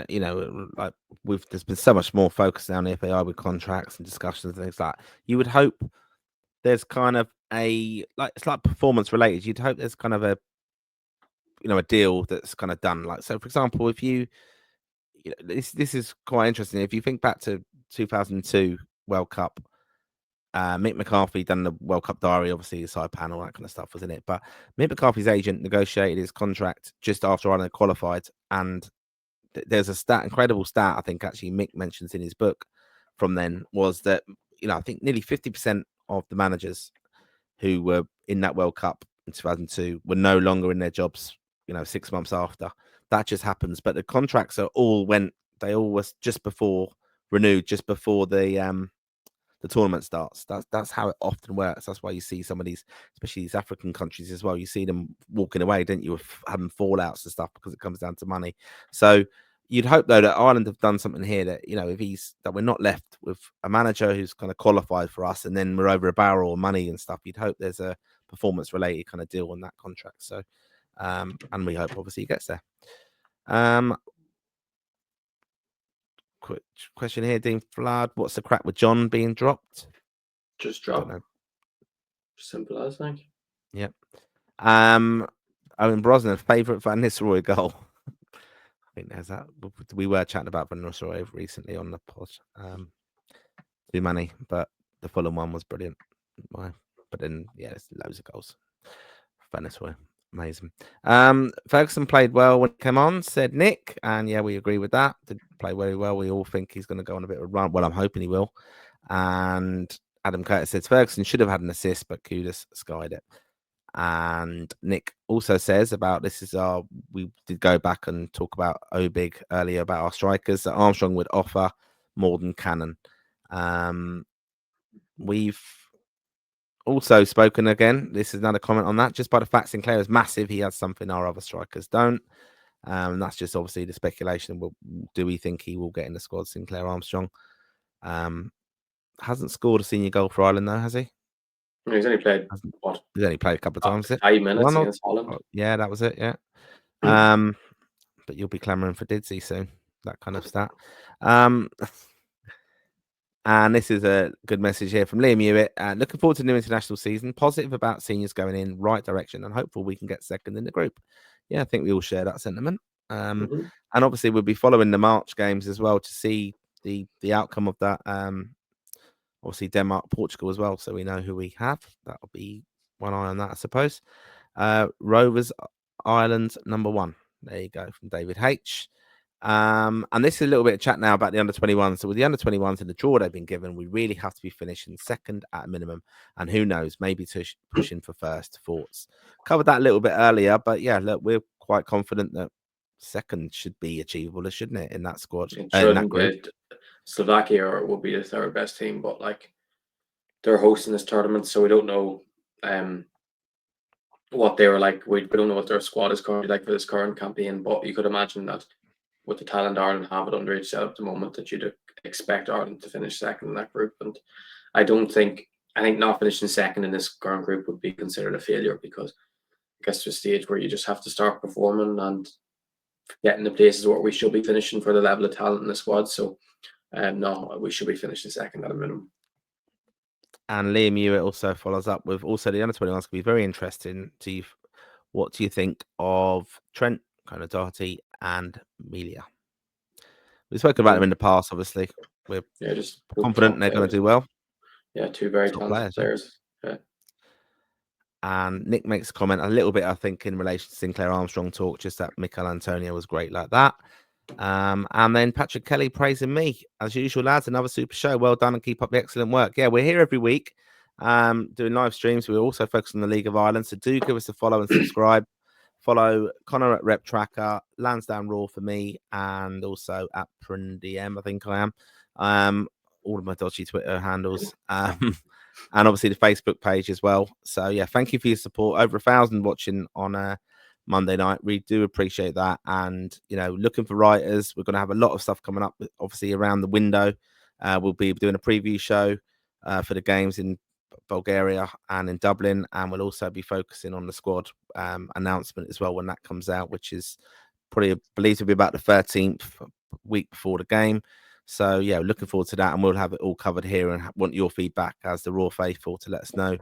like there's been so much more focus now on the FAI with contracts and discussions and things like that. You would hope there's kind of it's like performance related. You'd hope there's kind of a deal that's kind of done. Like, so for example, if this is quite interesting. If you think back to 2002 World Cup, Mick McCarthy done the World Cup diary, obviously side panel, that kind of stuff was in it. But Mick McCarthy's agent negotiated his contract just after Ireland qualified, and there's a incredible stat I think actually Mick mentions in his book from then was that I think nearly 50% of the managers who were in that World Cup in 2002 were no longer in their jobs 6 months after. That just happens. But the contracts they all was just before renewed, just before the tournament starts. That's how it often works. That's why you see some of these, especially these African countries as well, you see them walking away, don't you, having fallouts and stuff because it comes down to money. So you'd hope, though, that Ireland have done something here that, that we're not left with a manager who's kind of qualified for us and then we're over a barrel of money and stuff. You'd hope there's a performance related kind of deal on that contract. So, and we hope obviously he gets there. Quick question here, Dean Flood. What's the crack with John being dropped? Just drop. Simple as, thank you. Yep. Owen Brosnan, favourite Van Nistelrooy goal. I think there's that. We were chatting about Van Nistelrooy recently on the pod. Too many, but the Fulham one was brilliant. But then, there's loads of goals. Van Nistelrooy, amazing. Ferguson played well when he came on, said Nick, and we agree with that. Did play very well. We all think he's going to go on a bit of a run. Well, I'm hoping he will. And Adam Curtis says Ferguson should have had an assist, but Kudus skied it. And Nick also says about we did go back and talk about OBIG earlier about our strikers, that Armstrong would offer more than Cannon. We've also spoken again. This is another comment on that. Just by the fact Sinclair is massive, he has something our other strikers don't. That's just obviously the speculation. Do we think he will get in the squad, Sinclair Armstrong? Hasn't scored a senior goal for Ireland though, has he? He's only played what? He's only played a couple of times. 5 minutes against Holland. Yeah, that was it. Yeah. But you'll be clamoring for Didsey soon. That kind of stat. And this is a good message here from Liam Hewitt. Looking forward to the new international season. Positive about seniors going in right direction and hopeful we can get second in the group. Yeah, I think we all share that sentiment. And obviously we'll be following the March games as well to see the outcome of that. Obviously Denmark, Portugal as well. So we know who we have. That'll be one eye on that, I suppose. Rovers, Ireland, number 1. There you go, from David H. And this is a little bit of chat now about the under-21. So with the under-21s and the draw they've been given, we really have to be finishing second at a minimum. And who knows, maybe pushing for first. Thoughts. Covered that a little bit earlier, but look, we're quite confident that second should be achievable, shouldn't it, in that squad? In that group. Slovakia would be the third best team, but they're hosting this tournament, so we don't know what they were like. We don't know what their squad is currently like for this current campaign, but you could imagine that with the talent Ireland have at underage set at the moment, that you'd expect Ireland to finish second in that group. And I think not finishing second in this current group would be considered a failure, because it gets to a stage where you just have to start performing and getting the places where we should be finishing for the level of talent in the squad. So no, we should be finishing second at a minimum. And Liam Hewitt also follows up with also the under 21s can be very interesting to you. What do you think of Trent, Conor Doherty, and Melia? We've spoken about them in the past, obviously. We're just confident they're going to do well. Yeah, two very talented players. Yeah. And Nick makes a comment a little bit, I think, in relation to Sinclair Armstrong talk, just that Mikel Antonio was great like that. And then Patrick Kelly praising me, as usual, lads. Another super show. Well done and keep up the excellent work. Yeah, we're here every week doing live streams. We're also focused on the League of Ireland. So do give us a follow and subscribe. Follow Connor at Rep Tracker, Lansdowne Raw for me, and also at PrindM, I think I am. All of my dodgy Twitter handles. And obviously the Facebook page as well. So yeah, thank you for your support. Over 1,000 watching on a Monday night. We do appreciate that. And looking for writers. We're going to have a lot of stuff coming up, obviously around the window. We'll be doing a preview show for the games in Bulgaria and in Dublin, and we'll also be focusing on the squad announcement as well when that comes out, which is probably believed to be about the 13th week before the game. So yeah, looking forward to that, and we'll have it all covered here and want your feedback as the Raw faithful to let us know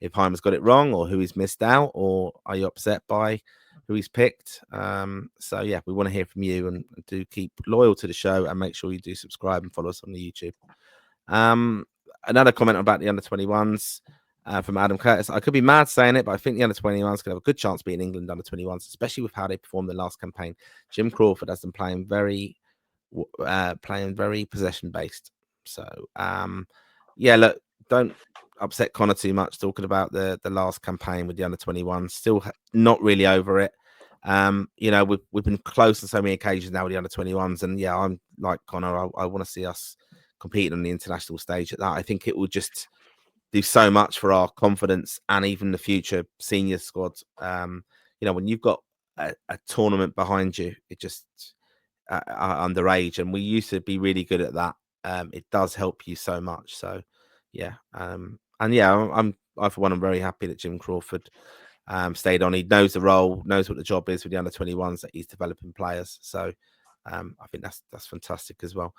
if Heimir's got it wrong or who he's missed out, or are you upset by who he's picked. So yeah, we want to hear from you, and do keep loyal to the show and make sure you do subscribe and follow us on the YouTube. Another comment about the under 21s from Adam Curtis. I could be mad saying it, but I think the under 21s could have a good chance beating England under 21s, especially with how they performed the last campaign. Jim Crawford has them playing very possession based. So yeah, look, don't upset Connor too much talking about the last campaign with the under 21s. Still not really over it. We've been close on so many occasions now with the under 21s, and yeah, I'm like Connor. I want to see us competing on the international stage at that. I think it will just do so much for our confidence and even the future senior squads. When you've got a tournament behind you, it just underage, and we used to be really good at that. It does help you so much. So yeah, and yeah, I for one, I'm very happy that Jim Crawford stayed on. He knows the role, knows what the job is with the under 21s, that he's developing players. So I think that's fantastic as well.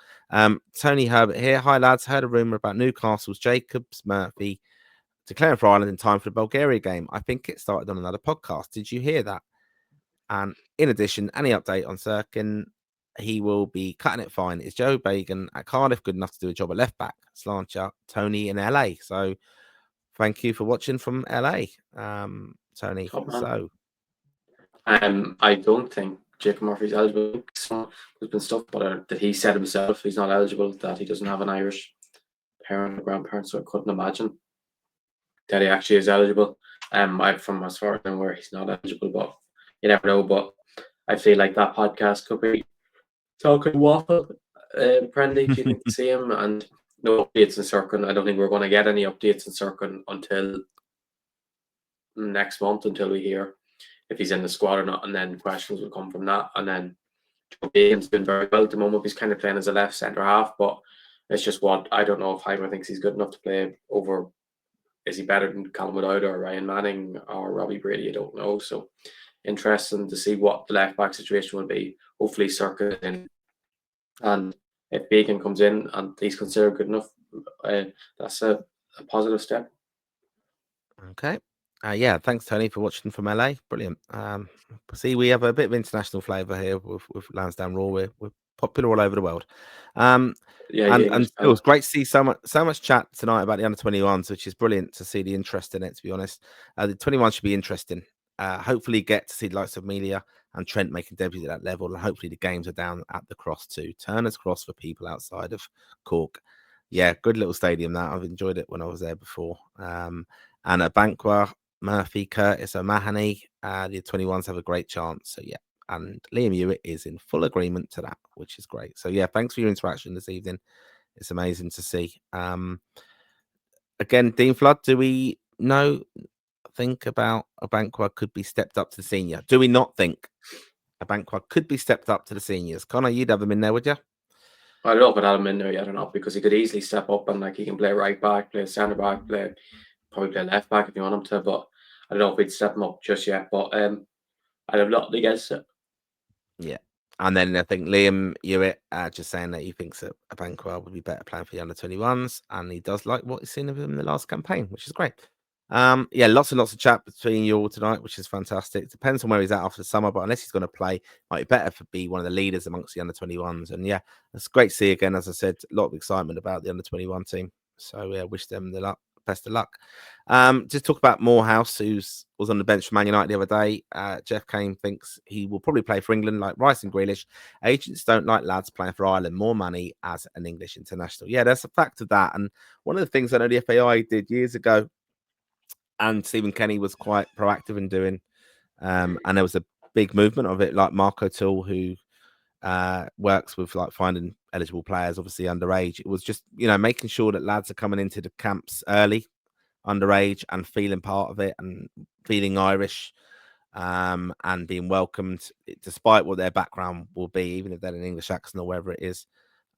Tony Herbert here. Hi lads, heard a rumor about Newcastle's Jacobs Murphy declaring for Ireland in time for the Bulgaria game. I think it started on another podcast. Did you hear that? And in addition, any update on Sirkin? He will be cutting it fine. Is Joe Bagan at Cardiff good enough to do a job at left back? Slancher, Tony in LA. So thank you for watching from LA, Tony. So I don't think Jacob Murphy's eligible. So there's been stuff about that he said himself he's not eligible, that he doesn't have an Irish parent or grandparent, so I couldn't imagine that he actually is eligible. From as far as I'm aware, he's not eligible, but you never know. But I feel like that podcast could be talking waffle. Prendy, do you think to see him? And no updates in Sirkin. I don't think we're going to get any updates in Sirkin until next month, until we hear if he's in the squad or not, and then questions will come from that. And then Joe Bagan's been very well at the moment. He's kind of playing as a left centre half, but it's just what I don't know if Heimir thinks he's good enough to play over. Is he better than Callum Woodard or Ryan Manning or Robbie Brady? I don't know. So interesting to see what the left back situation will be. Hopefully Sirkin in, and if Bagan comes in and he's considered good enough, that's a positive step. Okay. Yeah, thanks Tony for watching from LA. Brilliant. See, we have a bit of international flavour here with Lansdowne Raw. We're popular all over the world. And still, it's great to see so much chat tonight about the under 21s, which is brilliant to see the interest in it. To be honest, the 21 should be interesting. Hopefully, get to see the likes of Melia and Trent making debuts at that level, and hopefully the games are down at the Cross too. Turner's Cross for people outside of Cork. Yeah, good little stadium. That I've enjoyed it when I was there before. And at Banqua, Murphy, Curtis, O'Mahony, the 21s have a great chance. So yeah, and Liam Hewitt is in full agreement to that, which is great. So yeah, thanks for your interaction this evening. It's amazing to see. Again, Dean Flood, do we think about a Banqua could be stepped up to the senior? Do we not think? Abankwah could be stepped up to the seniors. Connor, you'd have him in there, would you? I don't know if I'd have him in there yet or not, because he could easily step up and like he can play right back, play centre back, probably play left back if you want him to. But I don't know if we'd step him up just yet. But I'd have nothing against it. Yeah. And then I think Liam Hewitt just saying that he thinks that Abankwah would be better playing for the under-21s, and he does like what he's seen of him in the last campaign, which is great. Yeah, lots and lots of chat between you all tonight, which is fantastic. Depends on where he's at after the summer, but unless he's going to play, might be better to be one of the leaders amongst the under-21s. And yeah, it's great to see again. As I said, a lot of excitement about the under-21 team. So yeah, wish them the best of luck. Just talk about Morehouse, who was on the bench for Man United the other day. Jeff Kane thinks he will probably play for England like Rice and Grealish. Agents don't like lads playing for Ireland. More money as an English international. Yeah, there's a fact of that. And one of the things I know the FAI did years ago, and Stephen Kenny was quite proactive in doing, and there was a big movement of it, like Marco Tool, who works with like finding eligible players, obviously underage. It was just, making sure that lads are coming into the camps early, underage, and feeling part of it and feeling Irish, and being welcomed despite what their background will be, even if they're an English accent or wherever it is.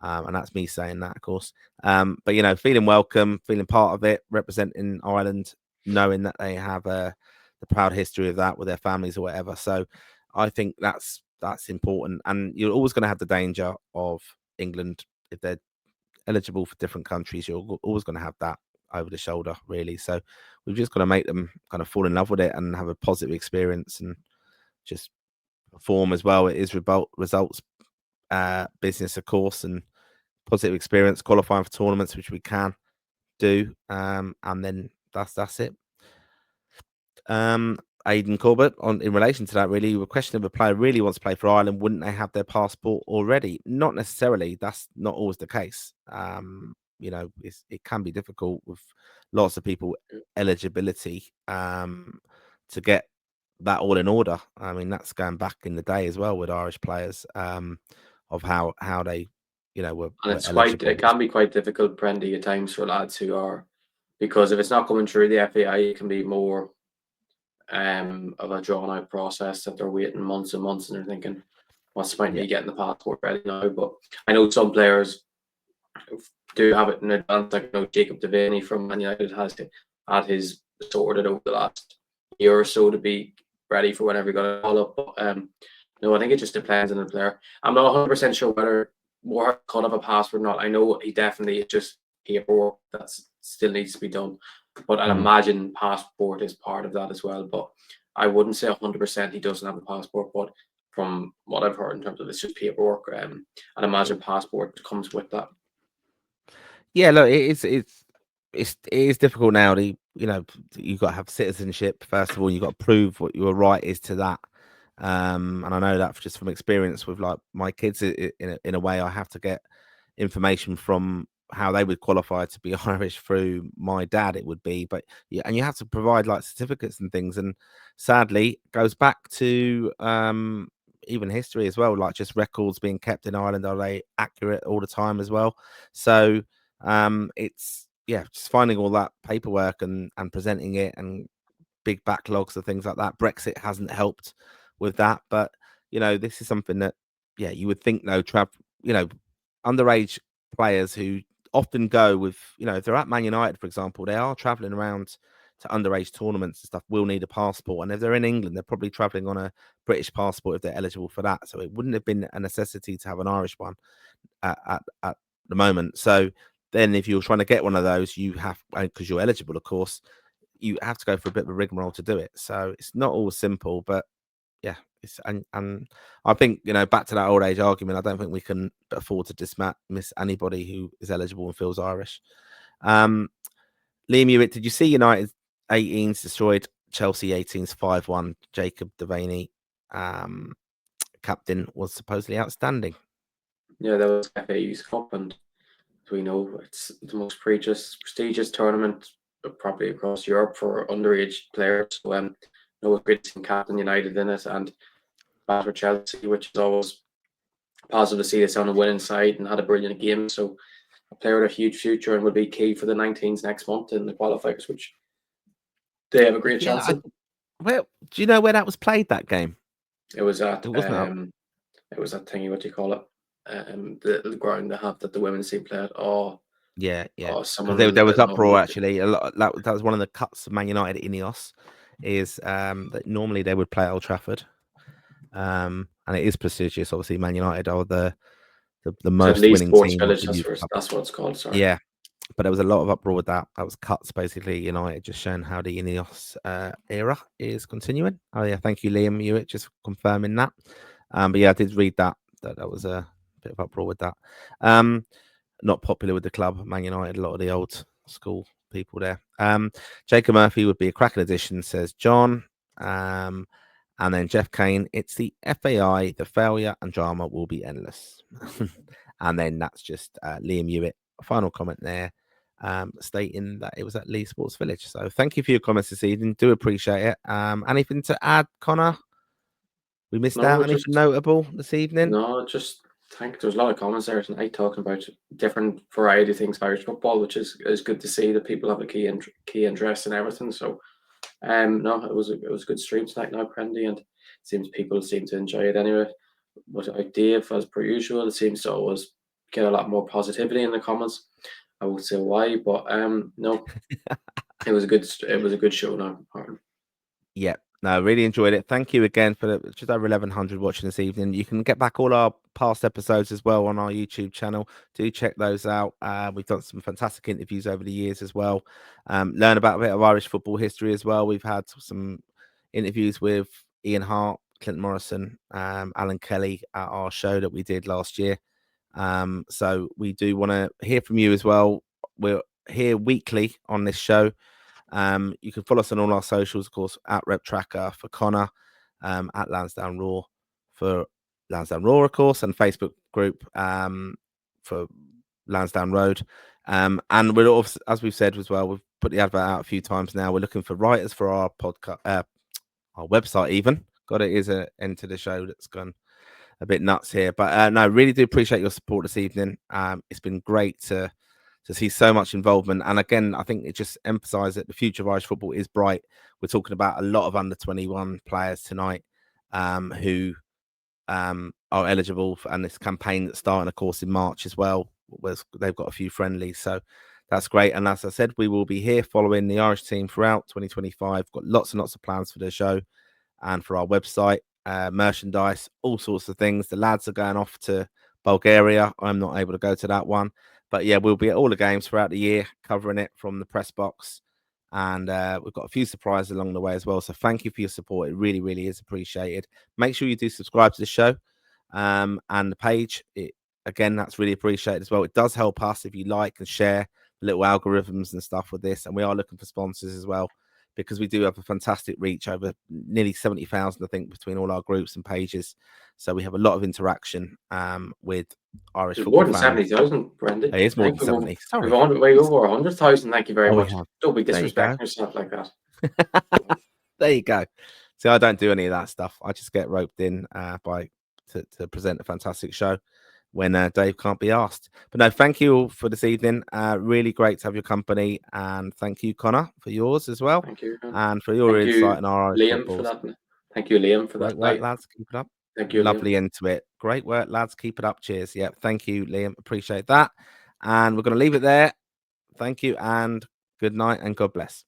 And that's me saying that, of course. But feeling welcome, feeling part of it, representing Ireland, knowing that they have the proud history of that with their families or whatever. So I think that's important. And you're always going to have the danger of England, if they're eligible for different countries, you're always going to have that over the shoulder, really. So we've just got to make them kind of fall in love with it and have a positive experience and just perform as well. It is results business, of course, and positive experience, qualifying for tournaments, which we can do, and then that's it. Aidan Corbett, in relation to that, really, a question of a player really wants to play for Ireland, wouldn't they have their passport already? Not necessarily. That's not always the case. It can be difficult with lots of people eligibility to get that all in order. I mean, that's going back in the day as well with Irish players, of how they, were. And it's eligible. it can be quite difficult, Brendy, at times for lads who are, because if it's not coming through the FAI, it can be more of a drawn out process that they're waiting months and months and they're thinking, what's the point of me getting the passport ready now? But I know some players do have it in advance. Like, Jacob Devaney from Man United has had his sorted over the last year or so to be ready for whenever he got a call up. But I think it just depends on the player. I'm not 100% sure whether Moore could have a passport or not. I know he definitely, it's just paperwork that still needs to be done. But I'd imagine passport is part of that as well. But I wouldn't say 100% he doesn't have a passport. But from what I've heard in terms of it's just paperwork, I'd imagine passport comes with that. Yeah, look, it is difficult now. You've got to have citizenship first of all. You've got to prove what your right is to that. And I know that just from experience with like my kids. In a way, I have to get information from how they would qualify to be Irish through my dad. It would be, but yeah, and you have to provide like certificates and things. And sadly, it goes back to even history as well, like just records being kept in Ireland. Are they accurate all the time as well? So it's just finding all that paperwork and presenting it, and big backlogs of things like that. Brexit hasn't helped with that, but this is something that you would think underage players who often go with if they're at Man United, for example, they are traveling around to underage tournaments and stuff, will need a passport. And if they're in England, they're probably traveling on a British passport if they're eligible for that. So it wouldn't have been a necessity to have an Irish one at the moment. So then if you're trying to get one of those, you have, because you're eligible, of course, you have to go for a bit of a rigmarole to do it. So it's not all simple, but it's and I think back to that old age argument, I don't think we can afford to miss anybody who is eligible and feels Irish. Liam Hewitt, did you see United 18s destroyed Chelsea 18s 5-1? Jacob Devaney, captain, was supposedly outstanding. Yeah, that was FAU's Cup, and as we know, it's the most prestigious tournament probably across Europe for underage players. So it was great to see captain United in it, and back for Chelsea, which is always positive to see this on a winning side, and had a brilliant game. So a player with a huge future and will be key for the 19s next month in the qualifiers, which they have a great chance in. Well, do you know where that was played, that game? It was at It wasn't up. it was that thingy, what do you call it? The ground they have that the women's team play at. Oh, Yeah. because Because there was uproar actually. A lot. That was one of the cuts of Man United at Ineos. Is that normally they would play at Old Trafford, and it is prestigious. Obviously, Man United are the most Lee winning Sports team of Village. the youth club. That's what it's called. Sorry. Yeah, but there was a lot of uproar with that. That was cuts basically. United just showing how the Ineos era is continuing. Oh yeah, thank you, Liam Hewitt, just confirming that. But yeah, I did read that was a bit of uproar with that. Not popular with the club, Man United. A lot of the old school people there. Jacob Murphy would be a cracking addition, says John. And then Jeff Kane, it's the FAI, the failure and drama will be endless. And then that's just Liam Hewitt, a final comment there, stating that it was at Lee Sports Village. So thank you for your comments this evening. Do appreciate it. Anything to add, Connor? We missed out anything notable this evening? No, just there's a lot of comments there tonight talking about different variety of things of Irish football, which is good to see that people have a key interest in everything. So no, it was a good stream tonight now, Prendy, and it seems people seem to enjoy it anyway. But Dave, as per usual, it seems to always get a lot more positivity in the comments. I won't say why, but no, it was a good show now, Martin. Yeah, no, really enjoyed it. Thank you again for just over 1,100 watching this evening. You can get back all our past episodes as well on our YouTube channel. Do check those out. We've done some fantastic interviews over the years as well. Learn about a bit of Irish football history as well. We've had some interviews with Ian Hart, Clint Morrison, Alan Kelly at our show that we did last year. So we do want to hear from you as well. We're here weekly on this show. You can follow us on all our socials, of course, at Rep Tracker for Connor, at Lansdowne Raw for Lansdowne Raw, of course, and Facebook group for Lansdowne Road. And we're also, as we've said as well, we've put the advert out a few times now. We're looking for writers for our podcast, our website even. God, it is an end to the show that's gone a bit nuts here. But no, really do appreciate your support this evening. It's been great to see so much involvement. And again, I think it just emphasised that the future of Irish football is bright. We're talking about a lot of under-21 players tonight who are eligible and this campaign that's starting, of course, in March as well. They've got a few friendlies. So that's great. And as I said, we will be here following the Irish team throughout 2025. Got lots and lots of plans for the show and for our website, merchandise, all sorts of things. The lads are going off to Bulgaria. I'm not able to go to that one. But yeah, we'll be at all the games throughout the year, covering it from the press box. And we've got a few surprises along the way as well. So thank you for your support. It really, really is appreciated. Make sure you do subscribe to the show and the page. Again, that's really appreciated as well. It does help us if you like and share the little algorithms and stuff with this. And we are looking for sponsors as well, because we do have a fantastic reach, over nearly 70,000, I think, between all our groups and pages. So we have a lot of interaction with Irish football fans. More than 70,000, Brendan. It is more than 70. Sorry. We've way over 100,000. Thank you very much. Don't be disrespecting yourself like that. There you go. See, I don't do any of that stuff. I just get roped in to present a fantastic show when Dave can't be asked. But no, thank you all for this evening. Really great to have your company. And thank you, Connor, for yours as well. Thank you. And for your insight in our Irish Liam, football. for that. Thank you, Liam, for Great that. Work, lads. Keep it up. Thank you. Lovely Liam. end to it. Great work, lads. Keep it up. Cheers. Yeah. Thank you, Liam. Appreciate that. And we're going to leave it there. Thank you and good night and God bless.